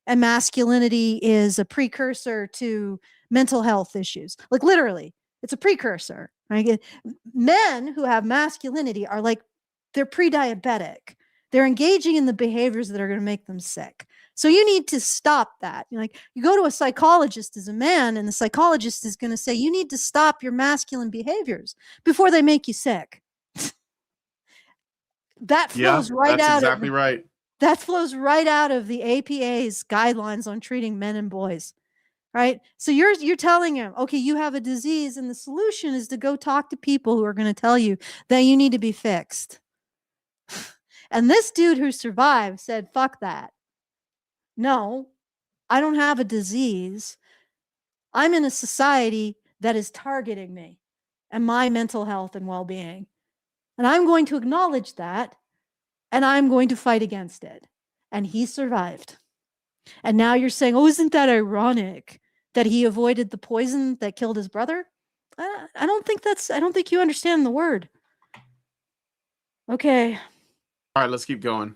And masculinity is a precursor to mental health issues. Like literally, it's a precursor. Right? Men who have masculinity are like, they're pre-diabetic. They're engaging in the behaviors that are going to make them sick. So you need to stop that. You go to a psychologist as a man, and the psychologist is going to say, you need to stop your masculine behaviors before they make you sick. That flows right that's out. Exactly right. That flows right out of the APA's guidelines on treating men and boys. Right? So you're telling him, okay, you have a disease, and the solution is to go talk to people who are going to tell you that you need to be fixed. And this dude who survived said, fuck that. No, I don't have a disease. I'm in a society that is targeting me and my mental health and well-being. And I'm going to acknowledge that, and I'm going to fight against it. And he survived. And now you're saying, oh, isn't that ironic that he avoided the poison that killed his brother? I don't think you understand the word. Okay. All right, let's keep going.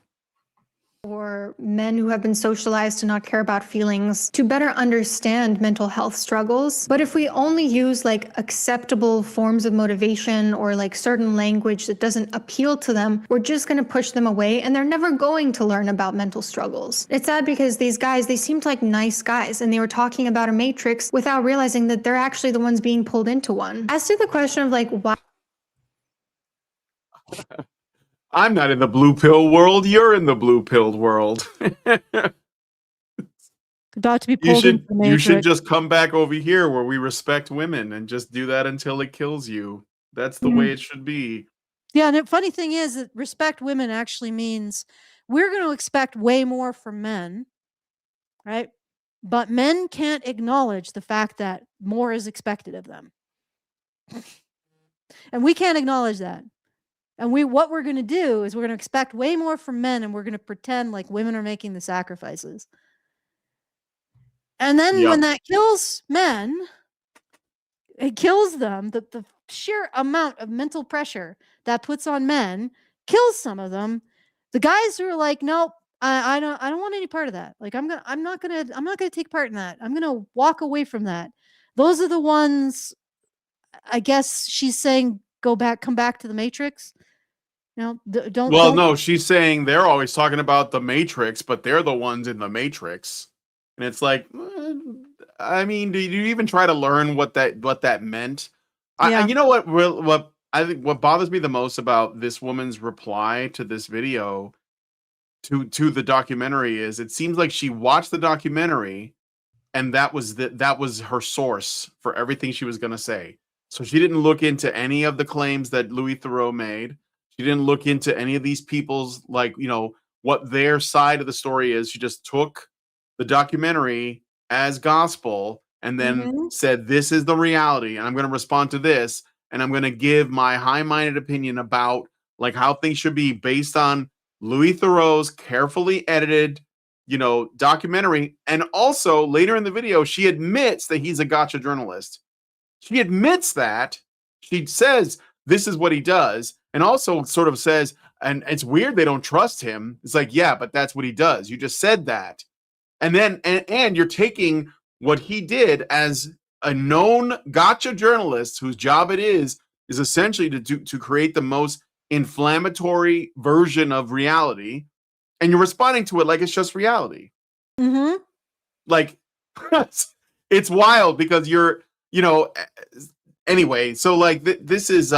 Or men who have been socialized to not care about feelings to better understand mental health struggles. But if we only use acceptable forms of motivation or certain language that doesn't appeal to them, we're just going to push them away, and they're never going to learn about mental struggles. It's sad because these guys, they seemed like nice guys, and they were talking about a matrix without realizing that they're actually the ones being pulled into one. As to the question of why I'm not in the blue pill world. You're in the blue pilled world. About to be pulled into the matrix. You should just come back over here where we respect women and just do that until it kills you. That's the way it should be. Yeah, and the funny thing is that respect women actually means we're going to expect way more from men, right? But men can't acknowledge the fact that more is expected of them. And we can't acknowledge that. And what we're going to do is we're going to expect way more from men, and we're going to pretend like women are making the sacrifices. And then when that kills men, it kills them. The sheer amount of mental pressure that puts on men kills some of them. The guys who are like, nope, I don't want any part of that. I'm not gonna take part in that. I'm gonna walk away from that. Those are the ones, I guess she's saying, come back to the matrix. No, she's saying they're always talking about the Matrix, but they're the ones in the Matrix. And it's like, I mean, did you even try to learn what that meant? Yeah. You know what I think what bothers me the most about this woman's reply to this video to the documentary is it seems like she watched the documentary, and that was her source for everything she was going to say. So she didn't look into any of the claims that Louis Theroux made. She didn't look into any of these people's, what their side of the story is. She just took the documentary as gospel and then said, this is the reality, and I'm going to respond to this, and I'm going to give my high-minded opinion about how things should be based on Louis Theroux's carefully edited, documentary. And also later in the video, she admits that he's a gotcha journalist. She admits that. She says this is what he does, and also sort of says, and it's weird they don't trust him. It's like, yeah, but that's what he does. You just said that. And then and you're taking what he did as a known gotcha journalist whose job it is essentially to create the most inflammatory version of reality, and you're responding to it like it's just reality. Mm-hmm. Like it's wild because you're, anyway, so like this is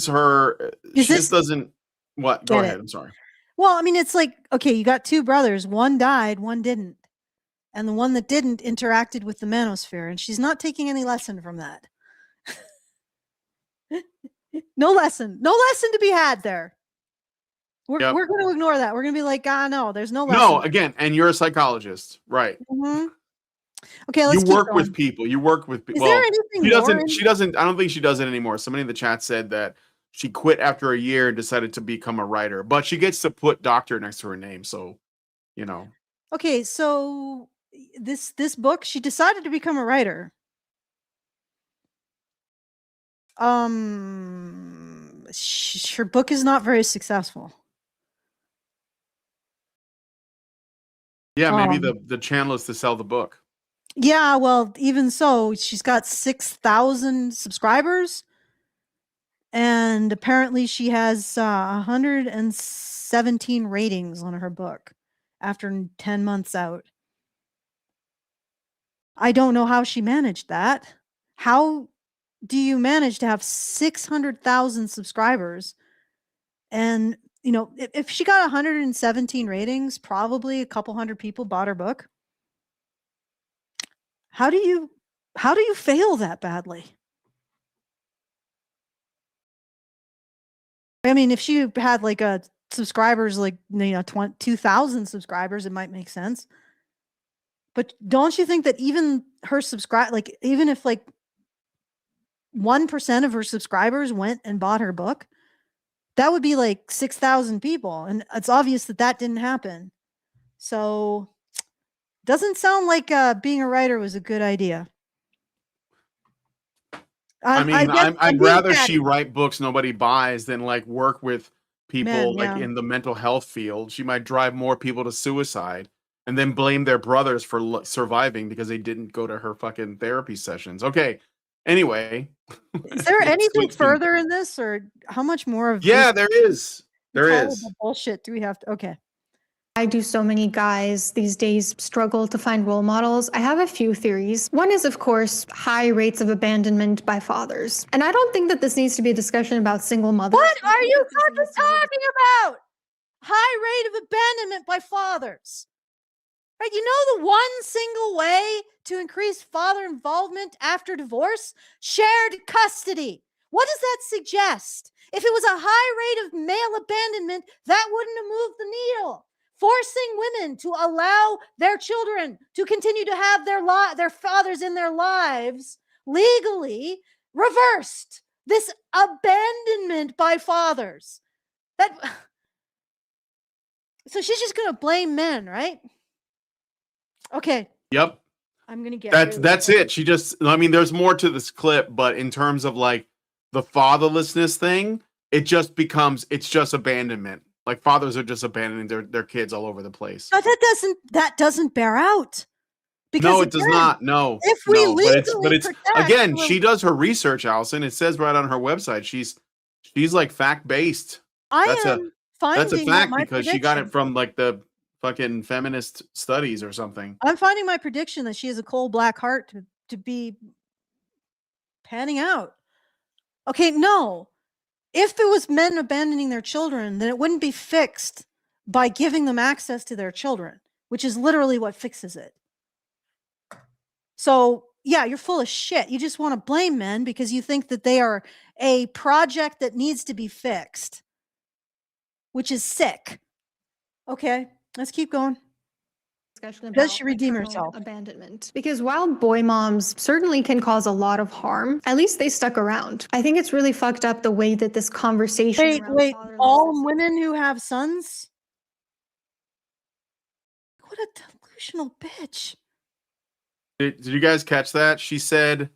her she just doesn't what go ahead. I'm sorry. Well, I mean, it's like, okay, you got two brothers, one died, one didn't. And the one that didn't interacted with the manosphere, and she's not taking any lesson from that. No lesson to be had there. We're going to ignore that. We're going to be like, no, there's no lesson. No, again, and you're a psychologist, right? Mm-hmm. Okay, let's you work with people. You work with people. Is there anything she doesn't. I don't think she does it anymore. Somebody in the chat said that she quit after a year and decided to become a writer, but she gets to put doctor next to her name, so Okay, so this book, she decided to become a writer. Her book is not very successful. Yeah, maybe the channel is to sell the book. Yeah, well, even so, she's got 6,000 subscribers, and apparently she has 117 ratings on her book after 10 months out. I don't know how she managed that. How do you manage to have 600,000 subscribers? And, if she got 117 ratings, probably a couple hundred people bought her book. How do you fail that badly? I mean, if she had like a subscribers, like 2,000 subscribers, it might make sense. But don't you think that even her even if like 1% of her subscribers went and bought her book, that would be like 6,000 people, and it's obvious that didn't happen. So, doesn't sound like being a writer was a good idea. I'd rather she write books nobody buys than like work with people in the mental health field. She might drive more people to suicide and then blame their brothers for surviving because they didn't go to her fucking therapy sessions. Okay. Anyway, is there anything further in this, or how much more of there is bullshit do we have to? Okay. I do so many guys these days struggle to find role models. I have a few theories. One is, of course, high rates of abandonment by fathers. And I don't think that this needs to be a discussion about single mothers. What are you talking about? High rate of abandonment by fathers. Right? The one single way to increase father involvement after divorce? Shared custody. What does that suggest? If it was a high rate of male abandonment, that wouldn't have moved the needle. Forcing women to allow their children to continue to have their fathers in their lives legally reversed this abandonment by fathers. So she's just going to blame men, right? Okay. Yep. I'm going to get that's it. She just, there's more to this clip, but in terms of like the fatherlessness thing, it's just abandonment. Like fathers are just abandoning their kids all over the place. But that doesn't bear out. Because no, it does not. No. If we legally but it's again, she does her research, Allison. It says right on her website, she's like fact based. That's a fact because she got it from like the fucking feminist studies or something. I'm finding my prediction that she has a coal black heart to be panning out. Okay, no. If it was men abandoning their children, then it wouldn't be fixed by giving them access to their children, which is literally what fixes it. So, yeah, you're full of shit. You just want to blame men because you think that they are a project that needs to be fixed, which is sick. Okay, let's keep going. discussion about Does she redeem maternal herself? abandonment. Because while boy moms certainly can cause a lot of harm, at least they stuck around. I think it's really fucked up the way that this conversation around Wait, fatherlessness- all women who have sons? What a delusional bitch. Did you guys catch that? She said,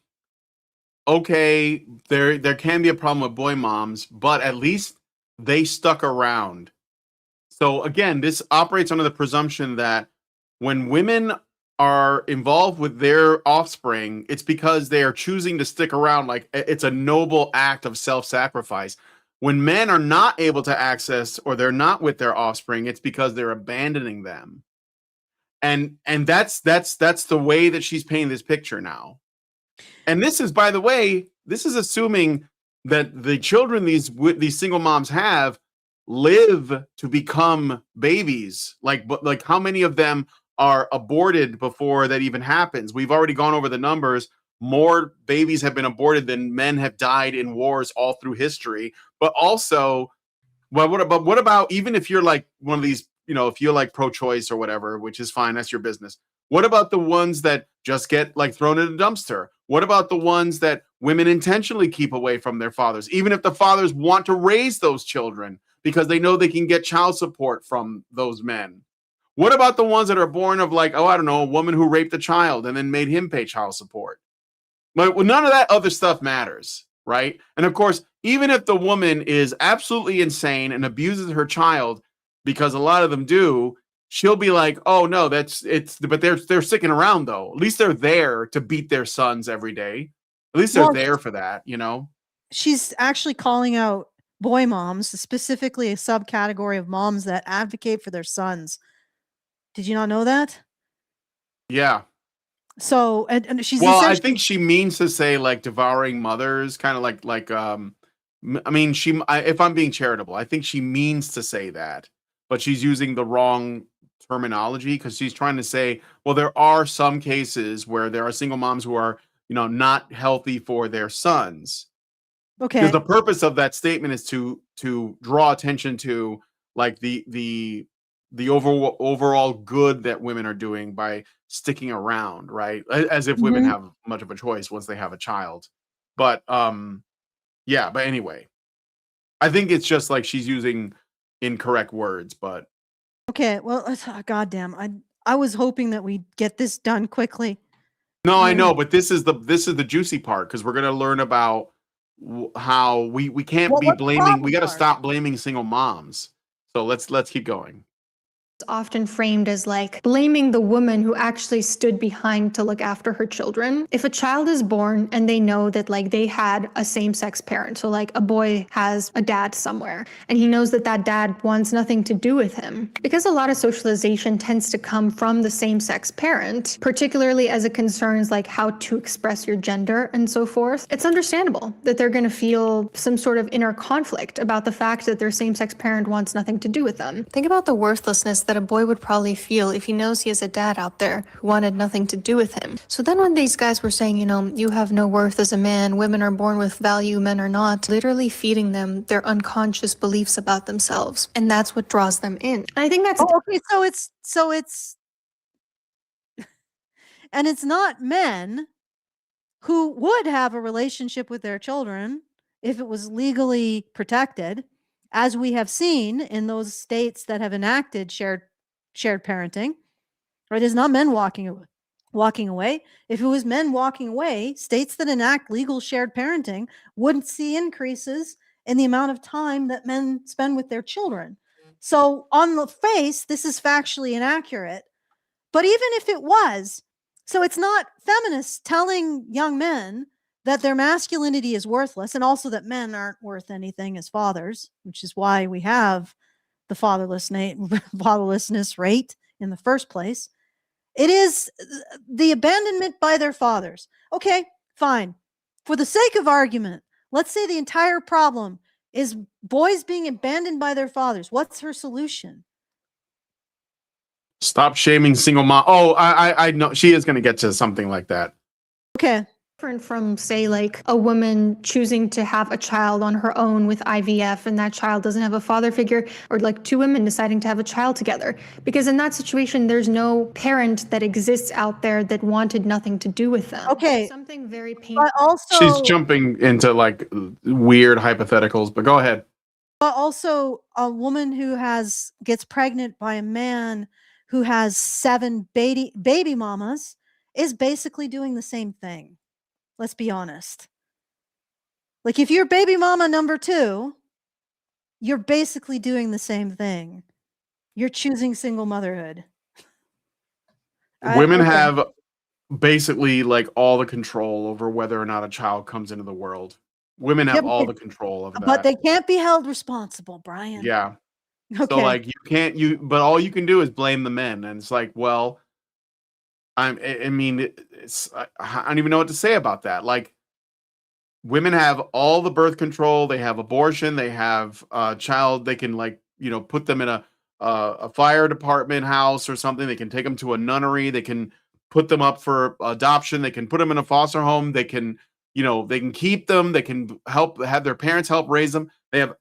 okay, there can be a problem with boy moms, but at least they stuck around. So again, this operates under the presumption that when women are involved with their offspring, it's because they are choosing to stick around. Like it's a noble act of self-sacrifice. When men are not able to access or they're not with their offspring, it's because they're abandoning them. And that's the way that she's painting this picture now. And this is, by the way, this is assuming that the children these single moms have live to become babies. Like how many of them are aborted before that even happens? We've already gone over the numbers. More babies have been aborted than men have died in wars all through history. But also, well, what about even if you're like one of these, if you're like pro-choice or whatever, which is fine, that's your business. What about the ones that just get like thrown in a dumpster? What about the ones that women intentionally keep away from their fathers, even if the fathers want to raise those children because they know they can get child support from those men? What about the ones that are born of like, I don't know, a woman who raped a child and then made him pay child support? But none of that other stuff matters, right? And of course, even if the woman is absolutely insane and abuses her child, because a lot of them do, she'll be like, oh no, but they're sticking around though. At least they're there to beat their sons every day. At least they're there for that, She's actually calling out boy moms, specifically a subcategory of moms that advocate for their sons. Did you not know that? Yeah. So, and she's I think she means to say like devouring mothers, kind of like I mean, if I'm being charitable, I think she means to say that, but she's using the wrong terminology because she's trying to say, well, there are some cases where there are single moms who are, not healthy for their sons. Okay. Because the purpose of that statement is to draw attention to like the overall good that women are doing by sticking around, right? As if women have much of a choice once they have a child. But yeah, but anyway, I think it's just like she's using incorrect words, but okay, well, goddamn, I was hoping that we'd get this done quickly. no, I know, but this is the juicy part because we're gonna learn about how we can't be blaming. We got to stop blaming single moms. So let's keep going. Often framed as like blaming the woman who actually stood behind to look after her children. If a child is born and they know that like they had a same-sex parent, so like a boy has a dad somewhere and he knows that that dad wants nothing to do with him, because a lot of socialization tends to come from the same-sex parent, particularly as it concerns like how to express your gender and so forth, it's understandable that they're going to feel some sort of inner conflict about the fact that their same-sex parent wants nothing to do with them. Think about the worthlessness that a boy would probably feel if he knows he has a dad out there who wanted nothing to do with him. So then when these guys were saying, you have no worth as a man, women are born with value, men are not, literally feeding them their unconscious beliefs about themselves. And that's what draws them in. And I think that's... Oh, okay, so it's and it's not men who would have a relationship with their children if it was legally protected, as we have seen in those states that have enacted shared parenting, right? It's not men walking away. If it was men walking away, states that enact legal shared parenting wouldn't see increases in the amount of time that men spend with their children. So on the face, this is factually inaccurate. But even if it was, so it's not feminists telling young men that their masculinity is worthless, and also that men aren't worth anything as fathers, which is why we have the fatherlessness rate in the first place. It is the abandonment by their fathers. Okay, fine. For the sake of argument, let's say the entire problem is boys being abandoned by their fathers. What's her solution? Stop shaming single mom. Oh, I know she is going to get to something like that. Okay. different from, say, like a woman choosing to have a child on her own with IVF and that child doesn't have a father figure, or like two women deciding to have a child together. Because in that situation, there's no parent that exists out there that wanted nothing to do with them. Okay. Something very painful. But also, She's jumping into like weird hypotheticals, but go ahead. But also, a woman who gets pregnant by a man who has 7 baby mamas is basically doing the same thing. Let's be honest. Like, if you're baby mama number 2, you're basically doing the same thing. You're choosing single motherhood. Women have basically like all the control over whether or not a child comes into the world. Women have all the control of that. But they can't be held responsible, Brian. Yeah. Okay. So like but all you can do is blame the men, and it's like, well, I mean, I don't even know what to say about that. Like, women have all the birth control, they have abortion, they have a child, they can like, put them in a fire department house or something, they can take them to a nunnery, they can put them up for adoption, they can put them in a foster home, they can, they can keep them, they can have their parents help raise them. They have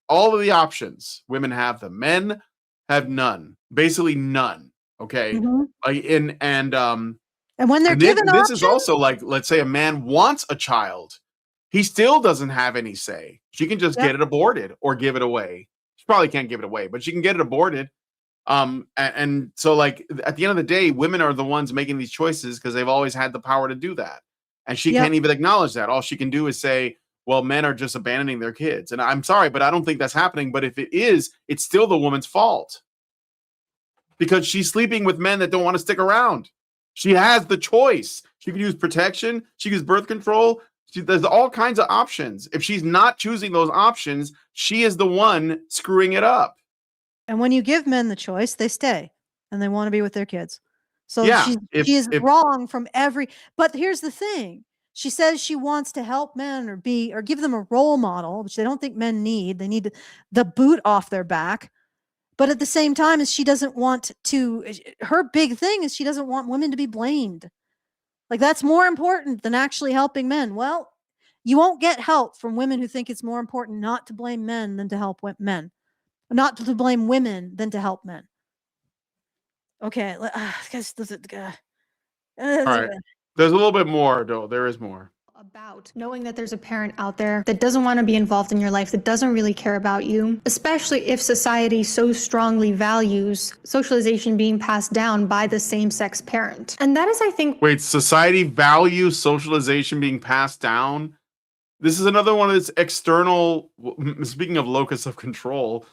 all of the options. Women have them. Men have none, basically none. Okay. Mm-hmm. And when they're given this options, is also like, let's say a man wants a child, he still doesn't have any say. She can just get it aborted or give it away. She probably can't give it away, but she can get it aborted. And so like at the end of the day, women are the ones making these choices because they've always had the power to do that. And she can't even acknowledge that. All she can do is say, well, men are just abandoning their kids. And I'm sorry, but I don't think that's happening. But if it is, it's still the woman's fault. Because she's sleeping with men that don't want to stick around. She has the choice. She can use protection. She can use birth control. There's all kinds of options. If she's not choosing those options, she is the one screwing it up. And when you give men the choice, they stay and they want to be with their kids. So she is wrong from but here's the thing. She says she wants to help men or give them a role model, which they don't think men need. They need the boot off their back. But at the same time, she doesn't want her big thing is she doesn't want women to be blamed. Like, that's more important than actually helping men. Well, you won't get help from women who think it's more important not to blame men than to help men. Not to blame women than to help men. Okay. All right. There's a little bit more, though. There is more. About knowing that there's a parent out there that doesn't want to be involved in your life, that doesn't really care about you, especially if society so strongly values socialization being passed down by the same-sex parent. And that is, I think... Wait, society values socialization being passed down? This is another one of its external... Speaking of locus of control,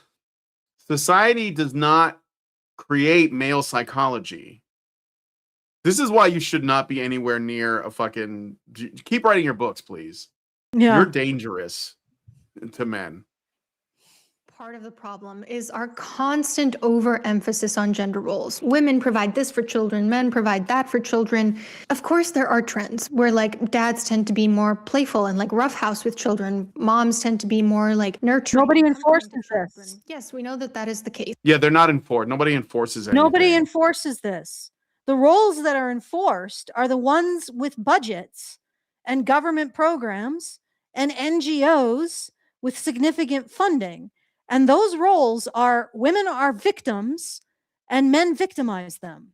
society does not create male psychology. This is why you should not be anywhere near a fucking... Keep writing your books, please. Yeah. You're dangerous to men. Part of the problem is our constant overemphasis on gender roles. Women provide this for children, men provide that for children. Of course, there are trends where like dads tend to be more playful and like roughhouse with children. Moms tend to be more like nurturing. Nobody enforces this. Yes, we know that is the case. Yeah, they're not enforced. Nobody enforces anything. Nobody enforces this. The roles that are enforced are the ones with budgets and government programs and NGOs with significant funding. And those roles are women are victims and men victimize them.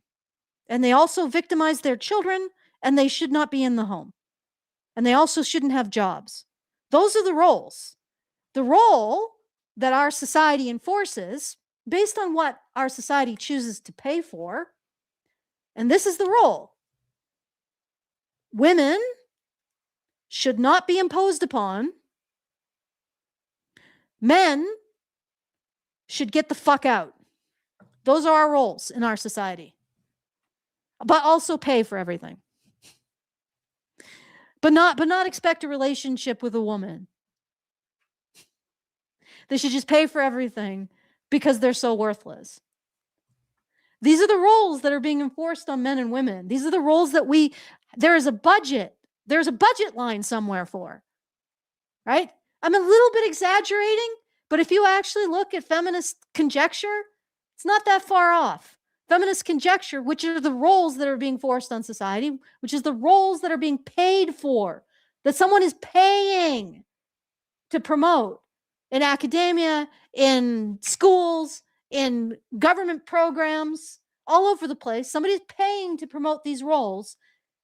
And they also victimize their children, and they should not be in the home. And they also shouldn't have jobs. Those are the roles. The role that our society enforces based on what our society chooses to pay for. And this is the role. Women should not be imposed upon. Men should get the fuck out. Those are our roles in our society. But also pay for everything. But not expect a relationship with a woman. They should just pay for everything because they're so worthless. These are the roles that are being enforced on men and women. These are the roles that there is a budget. There's a budget line somewhere for, right? I'm a little bit exaggerating, but if you actually look at feminist conjecture, it's not that far off. feminist conjecture, which are the roles that are being forced on society, which is the roles that are being paid for, that someone is paying to promote in academia, in schools, in government programs, all over the place. Somebody's paying to promote these roles.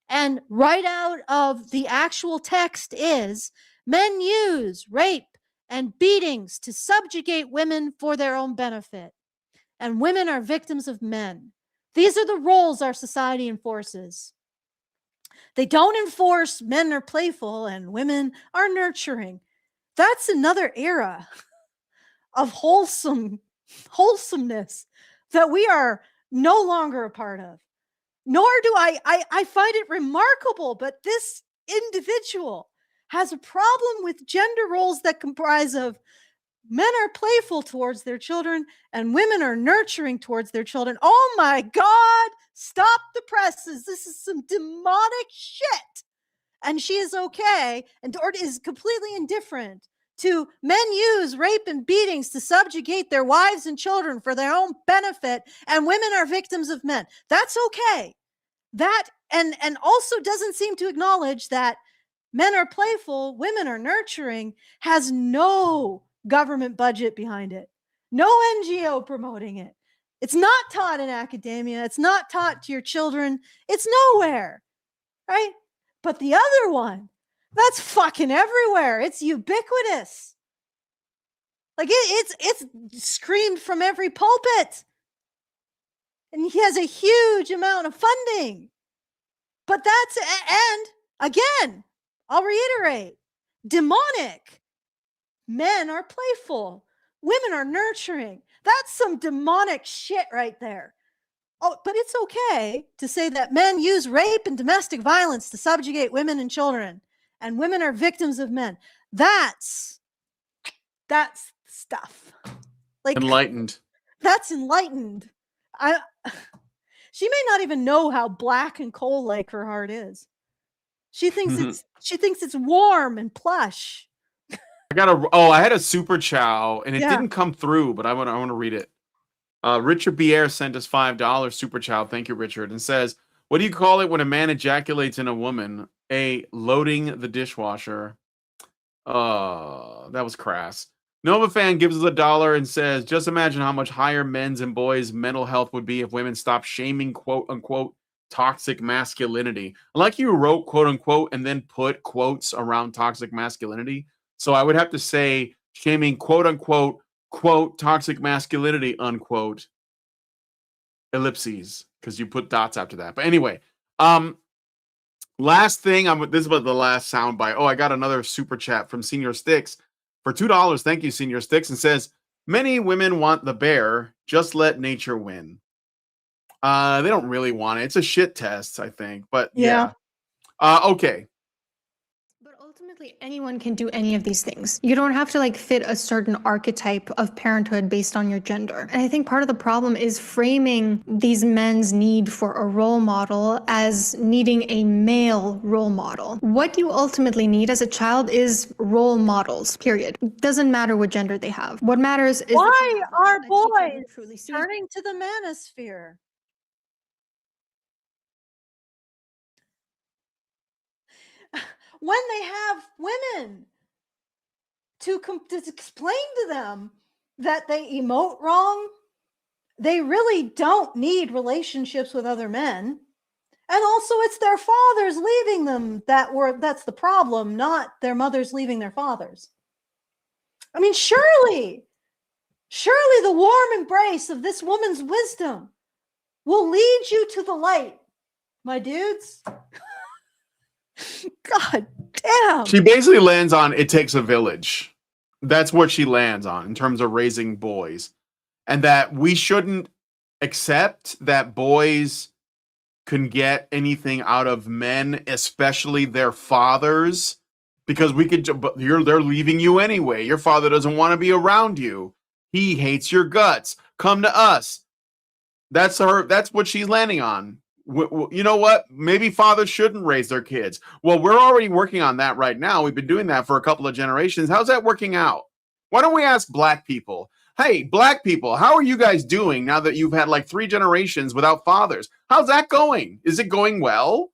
And right out of the actual text is, men use rape and beatings to subjugate women for their own benefit. And women are victims of men. These are the roles our society enforces. They don't enforce men are playful and women are nurturing. That's another era of wholesomeness that we are no longer a part of. Nor do I find it remarkable, but this individual has a problem with gender roles that comprise of men are playful towards their children and women are nurturing towards their children. Oh my God, stop the presses. This is some demonic shit. And she is okay or is completely indifferent to men use rape and beatings to subjugate their wives and children for their own benefit, and women are victims of men. That's okay. That and also doesn't seem to acknowledge that men are playful, women are nurturing, has no government budget behind it, no NGO promoting it. It's not taught in academia. It's not taught to your children. It's nowhere, right? But the other one, that's fucking everywhere. It's ubiquitous. Like it's screamed from every pulpit. And he has a huge amount of funding. But that's, and again, I'll reiterate, demonic. Men are playful. Women are nurturing. That's some demonic shit right there. Oh, but it's okay to say that men use rape and domestic violence to subjugate women and children, and women are victims of men. That's stuff. Like enlightened. That's enlightened. She may not even know how black and coal-like her heart is. She thinks it's warm and plush. I had a super chow and it didn't come through, but I want to read it. Richard Bier sent us $5 super chow. Thank you, Richard. And says, what do you call it when a man ejaculates in a woman? Loading the dishwasher. That was crass. Nova Fan gives us $1 and says, just imagine how much higher men's and boys' mental health would be if women stopped shaming quote unquote toxic masculinity. I like you wrote quote unquote and then put quotes around toxic masculinity. So I would have to say shaming quote unquote quote toxic masculinity unquote ellipses, because you put dots after that. But anyway, last thing, this is about the last soundbite. Oh, I got another super chat from Senior Sticks for $2. Thank you, Senior Sticks, and says, many women want the bear, just let nature win. They don't really want it. It's a shit test, I think. But yeah. Okay. Ultimately, anyone can do any of these things. You don't have to fit a certain archetype of parenthood based on your gender. And I think part of the problem is framing these men's need for a role model as needing a male role model. What you ultimately need as a child is role models, period. Doesn't matter what gender they have. What matters is why are boys turning to the manosphere? When they have women to explain to them that they emote wrong, they really don't need relationships with other men. And also it's their fathers leaving them that's the problem, not their mothers leaving their fathers. I mean, surely the warm embrace of this woman's wisdom will lead you to the light, my dudes. God damn. She basically lands on it takes a village. That's what she lands on in terms of raising boys. And that we shouldn't accept that boys can get anything out of men, especially their fathers, because they're leaving you anyway. Your father doesn't want to be around you. He hates your guts. Come to us. That's what she's landing on. You know what? Maybe fathers shouldn't raise their kids. Well, we're already working on that right now. We've been doing that for a couple of generations. How's that working out? Why don't we ask black people? Hey, black people, how are you guys doing now that you've had like 3 generations without fathers? How's that going? Is it going well?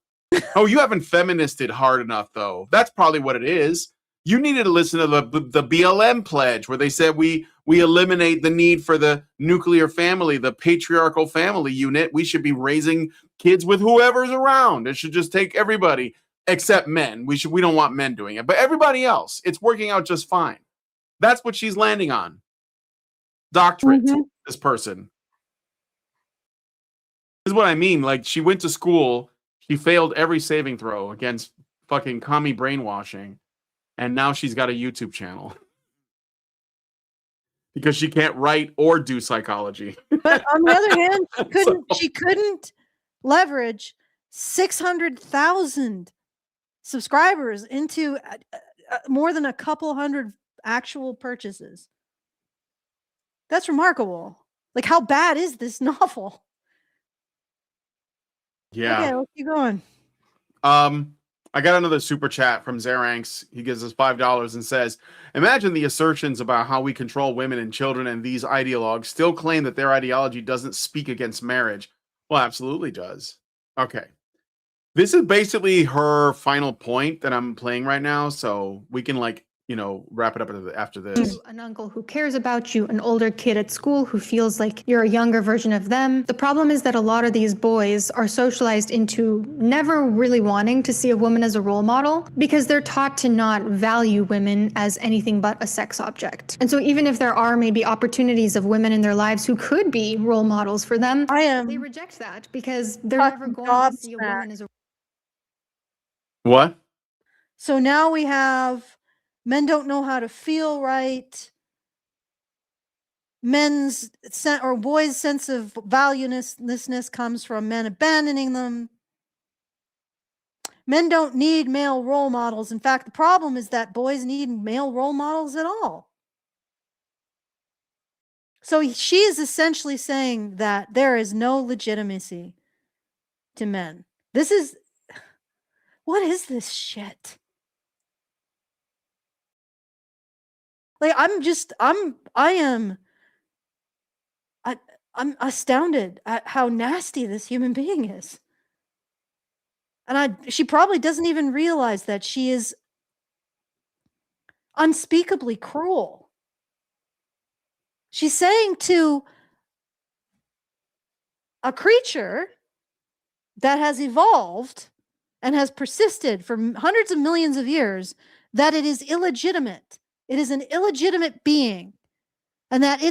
Oh, you haven't feministed hard enough, though. That's probably what it is. You needed to listen to the BLM pledge where they said we eliminate the need for the nuclear family, the patriarchal family unit. We should be raising kids with whoever's around. It should just take everybody except men. We don't want men doing it, but everybody else, it's working out just fine. That's what she's landing on. Doctorate, this person. This is what I mean. Like, she went to school, she failed every saving throw against fucking commie brainwashing, and now she's got a YouTube channel because she can't write or do psychology. But on the other hand, she couldn't leverage 600,000 subscribers into more than a couple hundred actual purchases. That's remarkable. Like, how bad is this novel? Yeah. Okay, let's keep going. I got another super chat from Zeranx. He gives us $5 and says, imagine the assertions about how we control women and children, and these ideologues still claim that their ideology doesn't speak against marriage. Well, absolutely does. Okay. This is basically her final point that I'm playing right now, so we can, like, you know, wrap it up after this. An uncle who cares about you, an older kid at school who feels like you're a younger version of them. The problem is that a lot of these boys are socialized into never really wanting to see a woman as a role model because they're taught to not value women as anything but a sex object. And so even if there are maybe opportunities of women in their lives who could be role models for them, they reject that because they're never going to see a woman as a... What? So now we have men don't know how to feel right. Boys' sense of valuelessness comes from men abandoning them. Men don't need male role models. In fact, the problem is that boys need male role models at all. So she is essentially saying that there is no legitimacy to men. What is this shit? Like, I'm astounded at how nasty this human being is. And she probably doesn't even realize that she is unspeakably cruel. She's saying to a creature that has evolved and has persisted for hundreds of millions of years that it is illegitimate. It is an illegitimate being, and that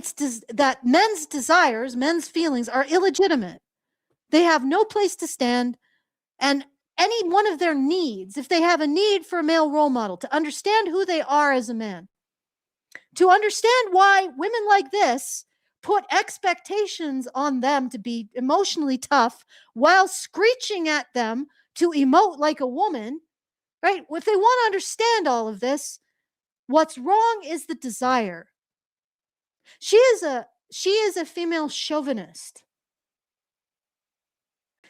that men's desires, men's feelings are illegitimate. They have no place to stand, and any one of their needs, if they have a need for a male role model, to understand who they are as a man, to understand why women like this put expectations on them to be emotionally tough while screeching at them to emote like a woman, right? If they want to understand all of this, what's wrong is the desire. She is a female chauvinist.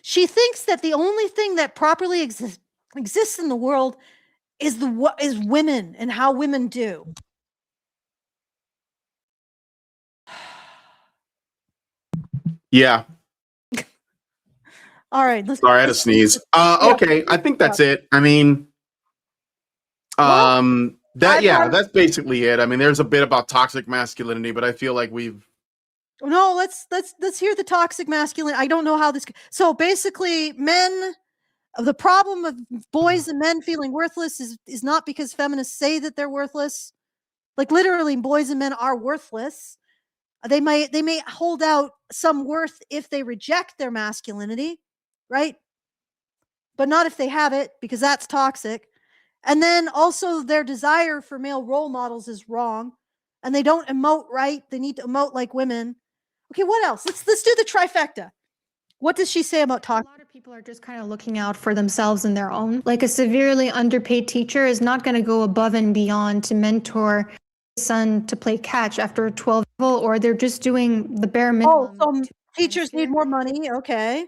She thinks that the only thing that properly exists in the world is women and how women do. Yeah. All right. Sorry, I had to sneeze. Okay, I think that's it. I mean, that's basically it. I mean, there's a bit about toxic masculinity, but I feel like we've... No, let's hear the toxic masculine. I don't know how this... So basically, the problem of boys and men feeling worthless is not because feminists say that they're worthless. Like, literally, boys and men are worthless. They may hold out some worth if they reject their masculinity, right? But not if they have it, because that's toxic. And then also their desire for male role models is wrong, and they don't emote right. They need to emote like women. Okay, what else? Let's do the trifecta. What does she say about toxic? A lot of people are just kind of looking out for themselves and their own. Like, a severely underpaid teacher is not going to go above and beyond to mentor his son to play catch after 12 level, or they're just doing the bare minimum. Oh, so teachers need more money. Okay.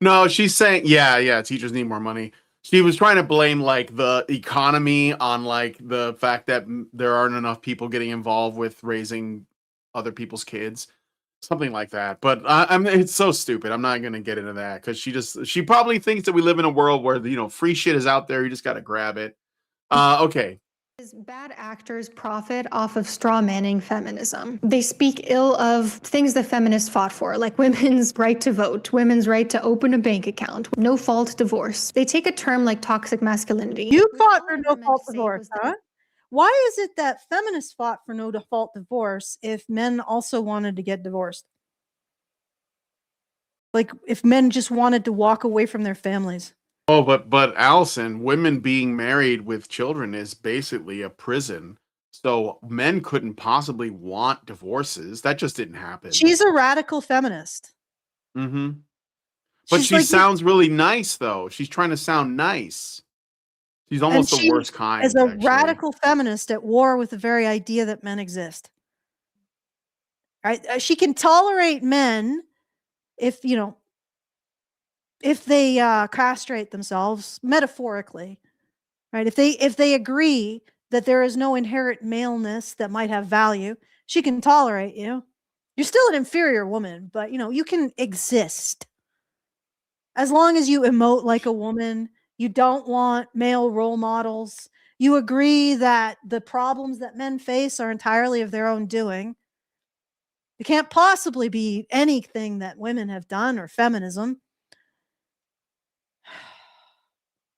No, she's saying, yeah, teachers need more money. She was trying to blame, like, the economy on, like, the fact that there aren't enough people getting involved with raising other people's kids, something like that. But I mean, it's so stupid. I'm not gonna get into that because she probably thinks that we live in a world where free shit is out there. You just got to grab it. Okay. Bad actors profit off of straw manning feminism. They speak ill of things that feminists fought for, like women's right to vote, women's right to open a bank account, no fault divorce. They take a term like toxic masculinity. You fought for no fault divorce, huh? Why is it that feminists fought for no default divorce if men also wanted to get divorced? Like if men just wanted to walk away from their families. Oh, but Allison, women being married with children is basically a prison. So men couldn't possibly want divorces. That just didn't happen. She's a radical feminist. Mm-hmm. But she sounds really nice, though. She's trying to sound nice. She's almost the worst kind. As a radical feminist at war with the very idea that men exist. Right? She can tolerate men if they castrate themselves, metaphorically, right? If they agree that there is no inherent maleness that might have value, she can tolerate you. You're still an inferior woman, but you can exist. As long as you emote like a woman, you don't want male role models, you agree that the problems that men face are entirely of their own doing. It can't possibly be anything that women have done or feminism.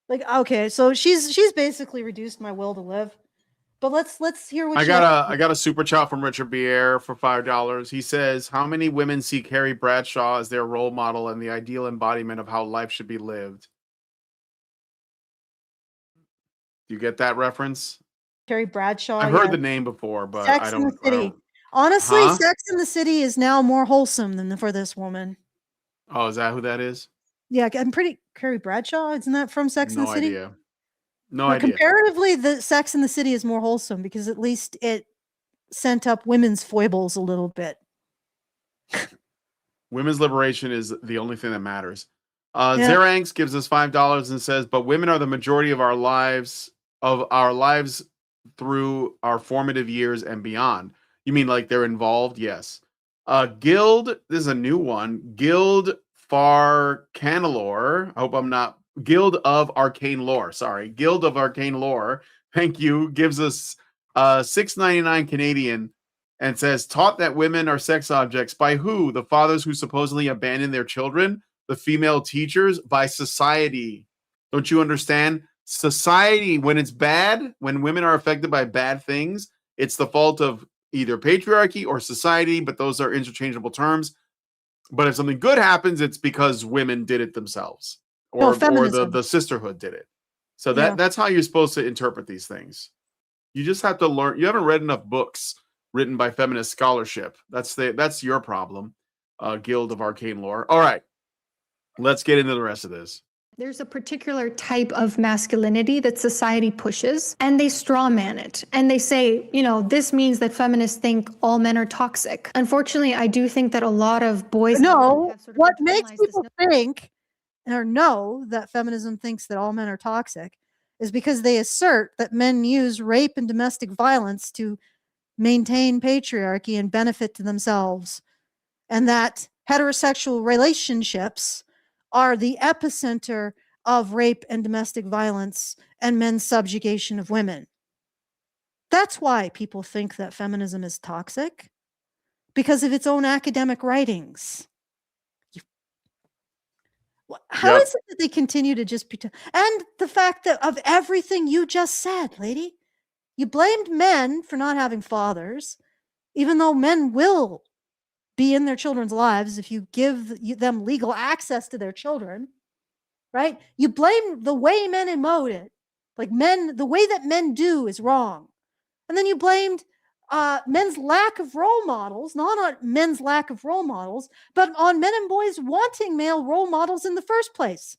Like, okay, so she's basically reduced my will to live. But let's hear what I got a super chat from Richard Bier for $5. He says, "How many women see Carrie Bradshaw as their role model and the ideal embodiment of how life should be lived?" Do you get that reference? Carrie Bradshaw. I've heard the name before, but Sex I don't. in the City. Honestly, Huh? Sex in the City is now more wholesome than for this woman. Oh, is that who that is? Yeah, I'm pretty Carrie Bradshaw. Isn't that from Sex in the City? No idea. Comparatively, the Sex in the City is more wholesome because at least it sent up women's foibles a little bit. Women's liberation is the only thing that matters. Zeranx gives us $5 and says, "But women are the majority of our lives through our formative years and beyond." You mean like they're involved? Yes. Guild, this is a new one. Guild Far Canalore. I hope I'm not Guild of Arcane Lore. Sorry. Guild of Arcane Lore. Thank you. Gives us $6.99 Canadian and says, "Taught that women are sex objects by who? The fathers who supposedly abandon their children? The female teachers? By society. Don't you understand? Society, when it's bad, when women are affected by bad things, it's the fault of either patriarchy or society, but those are interchangeable terms. But if something good happens, it's because women did it themselves or the sisterhood did it. So that's how you're supposed to interpret these things. You just have to learn. You haven't read enough books written by feminist scholarship. That's your problem. Guild of Arcane Lore. All right, let's get into the rest of this. There's a particular type of masculinity that society pushes, and they straw man it. And they say, this means that feminists think all men are toxic. Unfortunately, I do think that a lot of boys... No, what makes people think or know that feminism thinks that all men are toxic is because they assert that men use rape and domestic violence to maintain patriarchy and benefit to themselves, and that heterosexual relationships are the epicenter of rape and domestic violence and men's subjugation of women. That's why people think that feminism is toxic, because of its own academic writings. How is it that they continue to just be... And the fact that of everything you just said, lady, you blamed men for not having fathers, even though men will be in their children's lives if you give them legal access to their children, right? You blame the way men emote it. Like the way that men do is wrong. And then you blamed men's lack of role models, not on men's lack of role models, but on men and boys wanting male role models in the first place.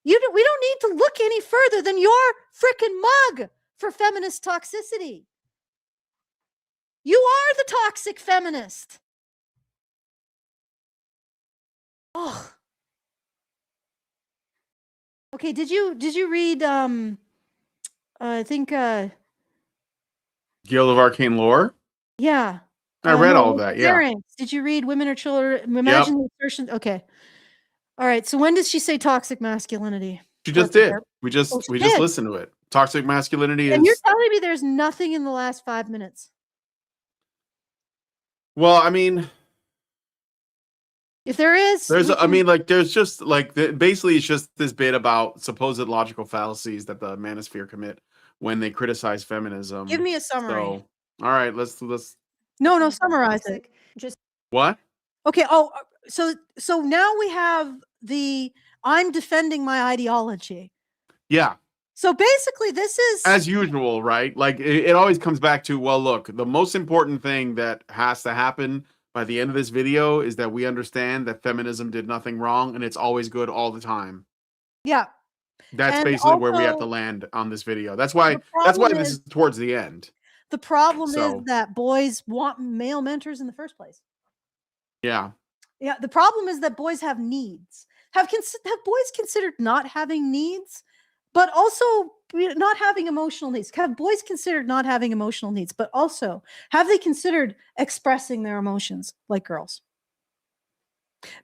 We don't need to look any further than your frickin' mug for feminist toxicity. You are the toxic feminist. Oh. Okay, did you read I think Guild of Arcane Lore? Yeah. I read no, all of that. Yeah. Pharynx. Did you read Women Are Children? Imagine the assertion. Okay. All right. So when does she say toxic masculinity? She just did. We just listened to it. Toxic masculinity And you're is. telling me there's nothing in the last 5 minutes. Well, I mean, if there is, there's just like basically it's just this bit about supposed logical fallacies that the manosphere commit when they criticize feminism. Give me a summary. So, all right, let's. No, summarize it. Just What? Okay. Oh, so now we have the I'm defending my ideology. Yeah. So basically, this is as usual, right? Like it always comes back to, well, look, the most important thing that has to happen by the end of this video is that we understand that feminism did nothing wrong and it's always good all the time. Yeah. That's And basically where we have to also, land on this video. That's why this is towards the end. The problem is that boys want male mentors in the first place. Yeah. Yeah. The problem is that boys have needs. Have boys considered not having needs, but also not having emotional needs? Have boys considered not having emotional needs, but also have they considered expressing their emotions like girls?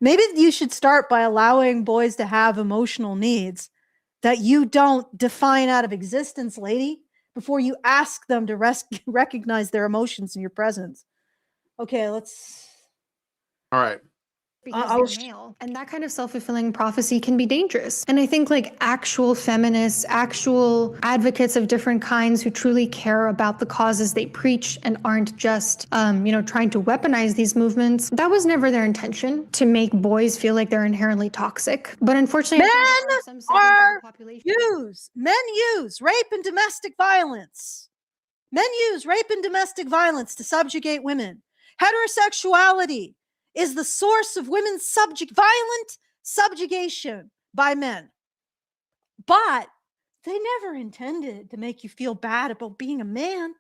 Maybe you should start by allowing boys to have emotional needs that you don't define out of existence, lady, before you ask them to recognize their emotions in your presence. Okay, let's. All right. Because they're male. And that kind of self-fulfilling prophecy can be dangerous. And I think like actual feminists, actual advocates of different kinds who truly care about the causes they preach and aren't just, trying to weaponize these movements, that was never their intention, to make boys feel like they're inherently toxic. But unfortunately, men use rape and domestic violence. Men use rape and domestic violence to subjugate women. Heterosexuality is the source of women's violent subjugation by men. But they never intended to make you feel bad about being a man.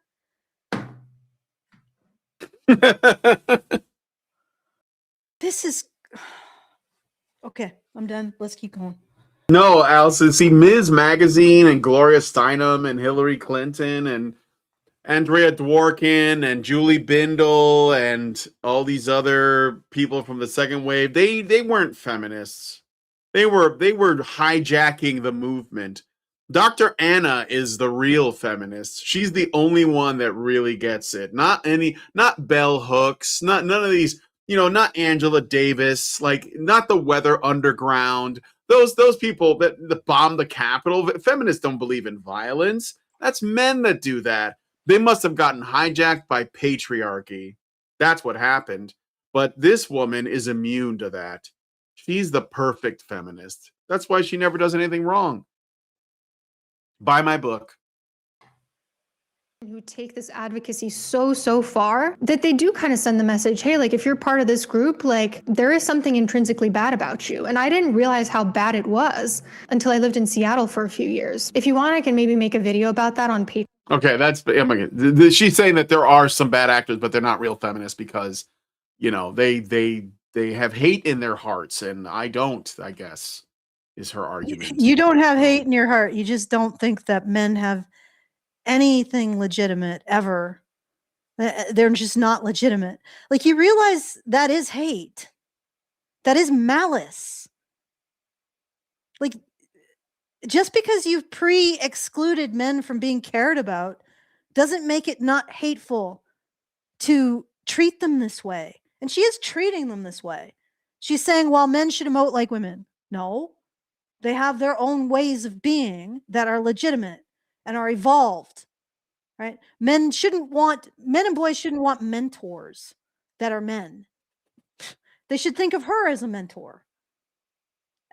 This is... Okay, I'm done. Let's keep going. No, Allison, see, Ms. Magazine and Gloria Steinem and Hillary Clinton and Andrea Dworkin and Julie Bindel and all these other people from the second wave, they weren't feminists. They were hijacking the movement. Dr. Anna is the real feminist. She's the only one that really gets it. Not Bell Hooks, none of these, not Angela Davis, like not the Weather Underground. Those people that bombed the Capitol. Feminists don't believe in violence. That's men that do that. They must have gotten hijacked by patriarchy. That's what happened. But this woman is immune to that. She's the perfect feminist. That's why she never does anything wrong. Buy my book. Who take this advocacy so far that they do kind of send the message, hey, like if you're part of this group, like there is something intrinsically bad about you. And I didn't realize how bad it was until I lived in Seattle for a few years. If you want, I can maybe make a video about that on Patreon. Okay, she's saying that there are some bad actors, but they're not real feminists because, they have hate in their hearts, and I don't, I guess, is her argument. You don't have hate in your heart. You just don't think that men have anything legitimate ever. They're just not legitimate. Like, you realize that is hate. That is malice. Like, just because you've excluded men from being cared about doesn't make it not hateful to treat them this way. And she is treating them this way. She's saying, well, men should emote like women. No, they have their own ways of being that are legitimate and are evolved, right? Men and boys shouldn't want mentors that are men. They should think of her as a mentor.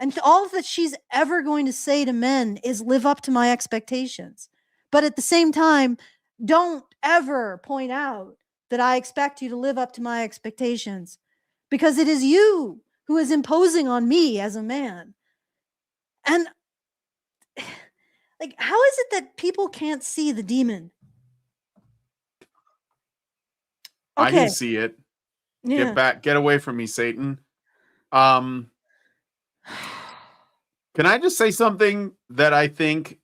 And all that she's ever going to say to men is live up to my expectations. But at the same time, don't ever point out that I expect you to live up to my expectations, because it is you who is imposing on me as a man. And like, how is it that people can't see the demon? Okay. I can see it. Yeah. Get away from me, Satan. Can I just say something that I think,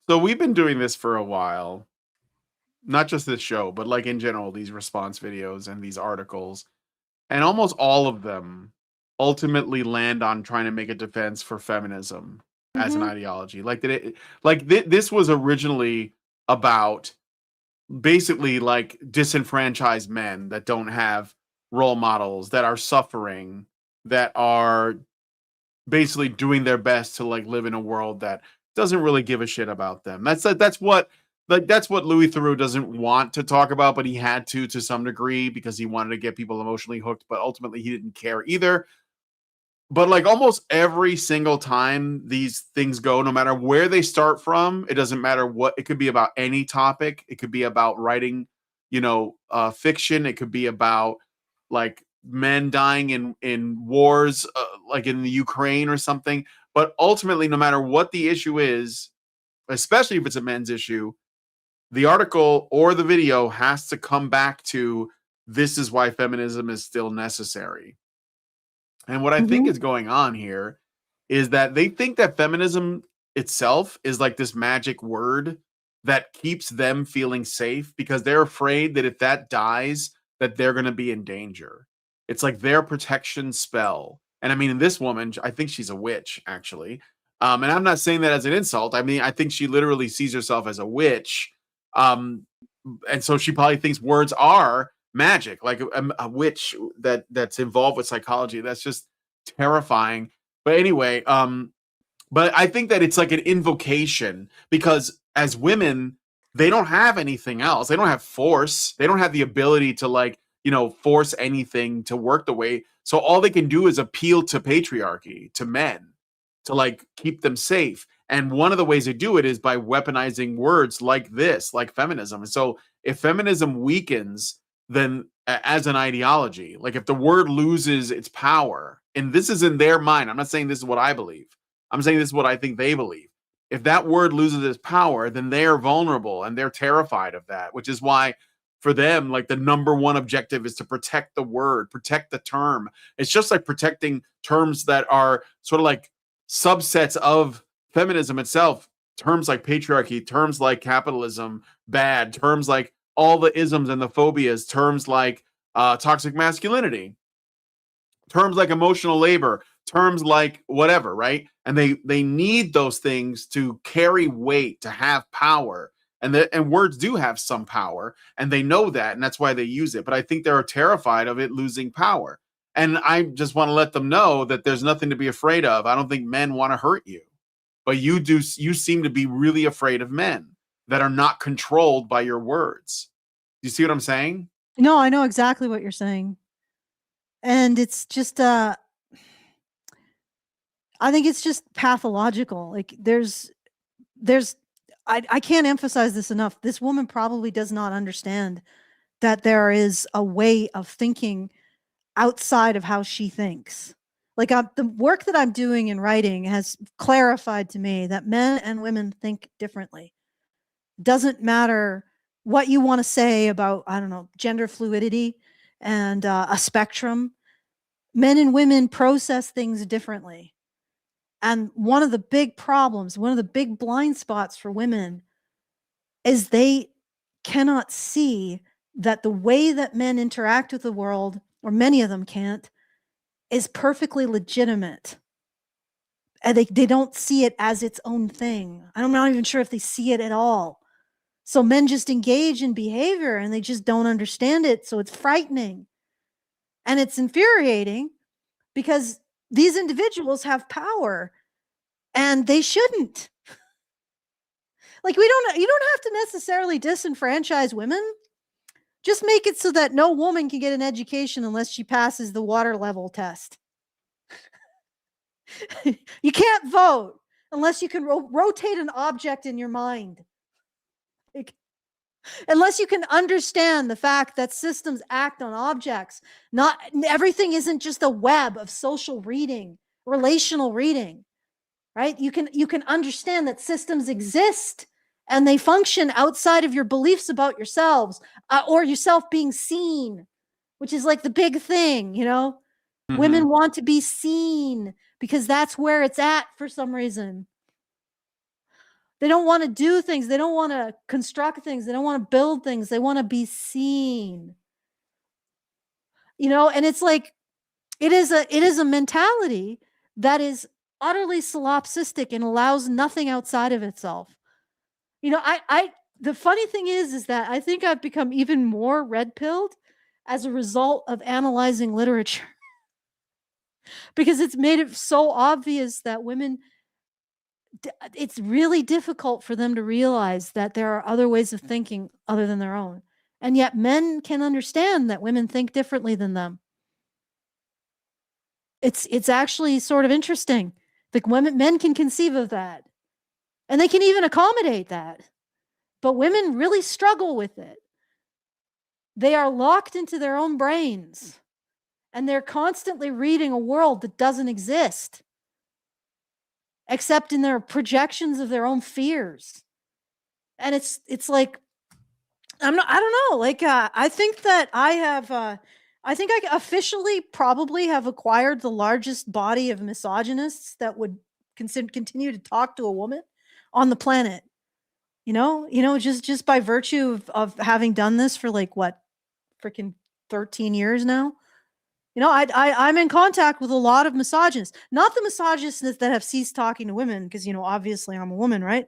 so we've been doing this for a while, not just this show, but like in general, these response videos and these articles, and almost all of them ultimately land on trying to make a defense for feminism as an ideology. Like that it, like this was originally about basically like disenfranchised men that don't have role models, that are suffering, that are basically doing their best to like live in a world that doesn't really give a shit about them. That's what Louis Theroux doesn't want to talk about, but he had to some degree because he wanted to get people emotionally hooked, but ultimately he didn't care either. But like almost every single time these things go, no matter where they start from, it doesn't matter what, it could be about any topic. It could be about writing, fiction. It could be about like men dying in wars, like in the Ukraine or something. But ultimately, no matter what the issue is, especially if it's a men's issue, the article or the video has to come back to this is why feminism is still necessary. And what I think is going on here is that they think that feminism itself is like this magic word that keeps them feeling safe because they're afraid that if that dies, that they're going to be in danger. It's like their protection spell. And I mean, in this woman, I think she's a witch, actually. And I'm not saying that as an insult. I mean, I think she literally sees herself as a witch. And so she probably thinks words are magic, like a witch that's involved with psychology. That's just terrifying. But anyway, but I think that it's like an invocation because as women, they don't have anything else. They don't have force. They don't have the ability to like, force anything to work the way. So all they can do is appeal to patriarchy, to men, to like keep them safe. And one of the ways they do it is by weaponizing words like this, like feminism. And so if feminism weakens, then as an ideology, like if the word loses its power, and this is in their mind, I'm not saying this is what I believe. I'm saying this is what I think they believe. If that word loses its power, then they are vulnerable and they're terrified of that, which is why for them, like the number one objective is to protect the word, protect the term. It's just like protecting terms that are sort of like subsets of feminism itself. Terms like patriarchy, terms like capitalism, bad, terms like all the isms and the phobias, terms like toxic masculinity, terms like emotional labor, terms like whatever, right? And they need those things to carry weight, to have power. And words do have some power, and they know that, and that's why they use it. But I think they're terrified of it losing power. And I just want to let them know that there's nothing to be afraid of. I don't think men want to hurt you. But you seem to be really afraid of men that are not controlled by your words. You see what I'm saying? No, I know exactly what you're saying. And it's just I think it's just pathological. Like I can't emphasize this enough. This woman probably does not understand that there is a way of thinking outside of how she thinks. Like the work that I'm doing in writing has clarified to me that men and women think differently. Doesn't matter what you want to say about, I don't know, gender fluidity and a spectrum. Men and women process things differently. And one of the big problems, one of the big blind spots for women is they cannot see that the way that men interact with the world, or many of them can't, is perfectly legitimate. And they don't see it as its own thing. I'm not even sure if they see it at all. So men just engage in behavior and they just don't understand it. So it's frightening. And it's infuriating because these individuals have power and they shouldn't. Like you don't have to necessarily disenfranchise women. Just make it so that no woman can get an education unless she passes the water level test. You can't vote unless you can rotate an object in your mind. Like, unless you can understand the fact that systems act on objects. Not everything isn't just a web of social reading, relational reading, right? You can understand that systems exist and they function outside of your beliefs about yourselves or yourself being seen, which is like the big thing, Mm-hmm. Women want to be seen because that's where it's at for some reason. They don't want to do things. They don't want to construct things. They don't want to build things. They want to be seen. And it's like, it is a mentality that is utterly solipsistic and allows nothing outside of itself. The funny thing is that I think I've become even more red-pilled as a result of analyzing literature. Because it's made it so obvious that women, it's really difficult for them to realize that there are other ways of thinking other than their own. And yet men can understand that women think differently than them. It's actually sort of interesting. Like men can conceive of that. And they can even accommodate that. But women really struggle with it. They are locked into their own brains. And they're constantly reading a world that doesn't exist. Except in their projections of their own fears. And it's like, I don't know. Like, I think that I think I officially probably have acquired the largest body of misogynists that would continue to talk to a woman on the planet. Just by virtue of having done this for like what, freaking 13 years now. I'm in contact with a lot of misogynists, not the misogynists that have ceased talking to women, because obviously I'm a woman, right?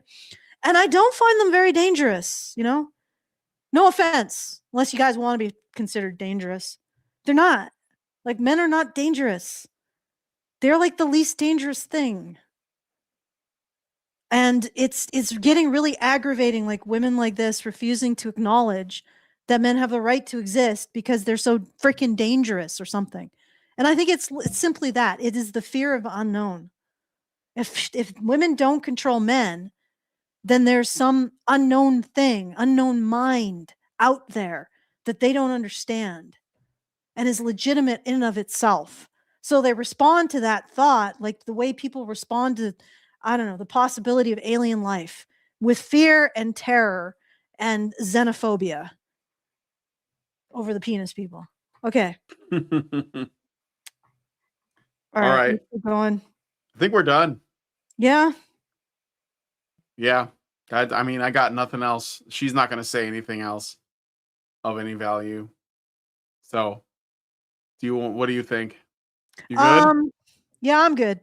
And I don't find them very dangerous. No offense, unless you guys want to be considered dangerous. They're not. Like, men are not dangerous. They're like the least dangerous thing. And it's getting really aggravating, like women like this refusing to acknowledge that men have the right to exist because they're so freaking dangerous or something. And I think it's simply that. It is the fear of unknown. If women don't control men, then there's some unknown thing, unknown mind out there that they don't understand and is legitimate in and of itself. So they respond to that thought like the way people respond to, I don't know, the possibility of alien life, with fear and terror and xenophobia over the penis people. Okay. All right. right. Keep going. I think we're done. Yeah. Yeah. I mean, I got nothing else. She's not going to say anything else of any value. So, what do you think? You good? Yeah, I'm good.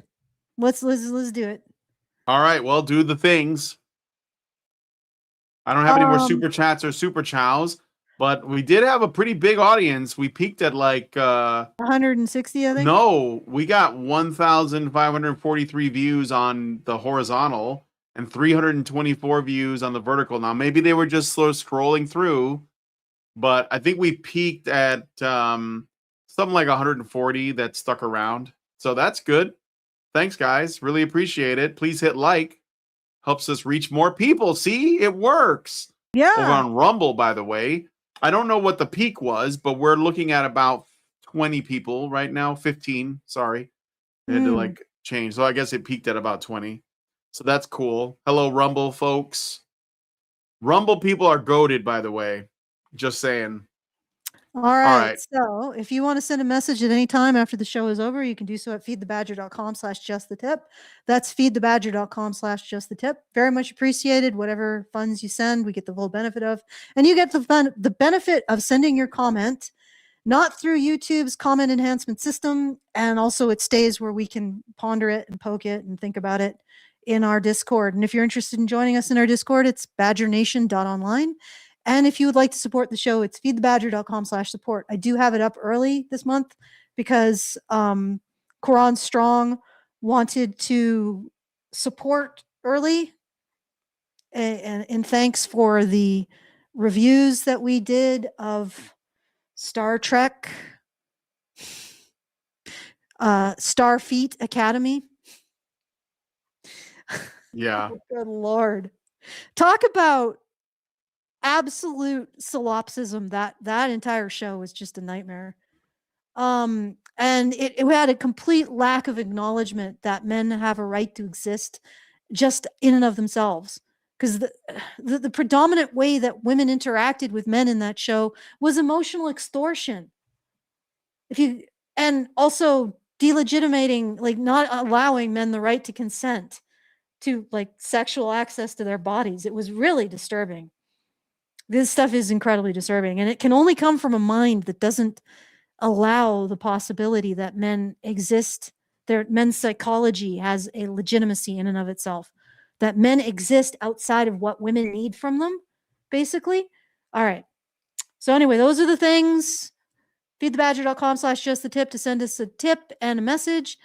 Let's do it. All right. Well, do the things. I don't have any more super chats or super chows, but we did have a pretty big audience. We peaked at like 160, I think. No, we got 1,543 views on the horizontal and 324 views on the vertical. Now, maybe they were just slow scrolling through, but I think we peaked at something like 140 that stuck around. So that's good. Thanks, guys. Really appreciate it. Please hit like. Helps us reach more people. See, it works. Yeah. Over on Rumble, by the way. I don't know what the peak was, but we're looking at about 20 people right now. 15. Sorry. I had to like change. So I guess it peaked at about 20. So that's cool. Hello, Rumble folks. Rumble people are goated, by the way. Just saying. All right. So if you want to send a message at any time after the show is over, you can do so at feedthebadger.com/justthetip. That's feedthebadger.com/justthetip. Very much appreciated. Whatever funds you send, we get the full benefit of. And you get the benefit of sending your comment, not through YouTube's comment enhancement system. And also it stays where we can ponder it and poke it and think about it in our Discord. And if you're interested in joining us in our Discord, it's badgernation.online. And if you would like to support the show, it's feedthebadger.com/support. I do have it up early this month because Quran Strong wanted to support early. And thanks for the reviews that we did of Star Trek, Starfleet Academy. Yeah. Oh, good Lord. Talk about absolute solipsism. That entire show was just a nightmare. And it had a complete lack of acknowledgement that men have a right to exist just in and of themselves. Because the predominant way that women interacted with men in that show was emotional extortion. And also delegitimating, like not allowing men the right to consent to like sexual access to their bodies. It was really disturbing. This stuff is incredibly disturbing, and it can only come from a mind that doesn't allow the possibility that men exist. Men's psychology has a legitimacy in and of itself, that men exist outside of what women need from them, basically. All right. So anyway, those are the things. feedthebadger.com/justthetip to send us a tip and a message.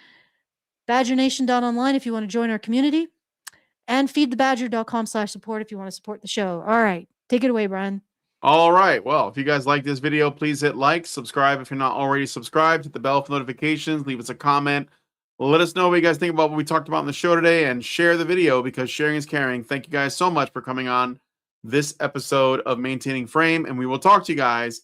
badgernation.online if you want to join our community, and feedthebadger.com/support if you want to support the show. All right. Take it away, Brian. All right. Well, if you guys like this video, please hit like, subscribe if you're not already subscribed, hit the bell for notifications, leave us a comment. Let us know what you guys think about what we talked about in the show today, and share the video because sharing is caring. Thank you guys so much for coming on this episode of Maintaining Frame, and we will talk to you guys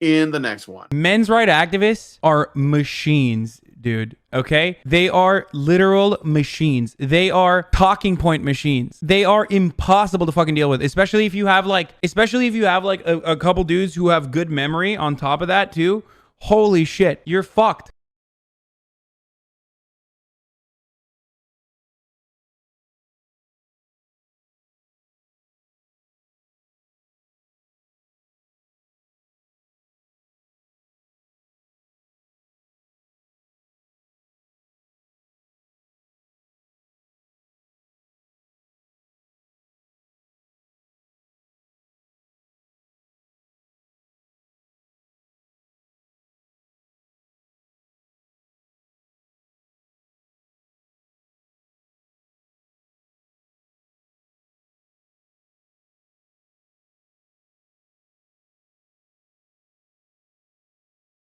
in the next one. Men's rights activists are machines, dude. Okay? They are literal machines. They are talking point machines. They are impossible to fucking deal with, especially if you have like a couple dudes who have good memory on top of that too. Holy shit, you're fucked.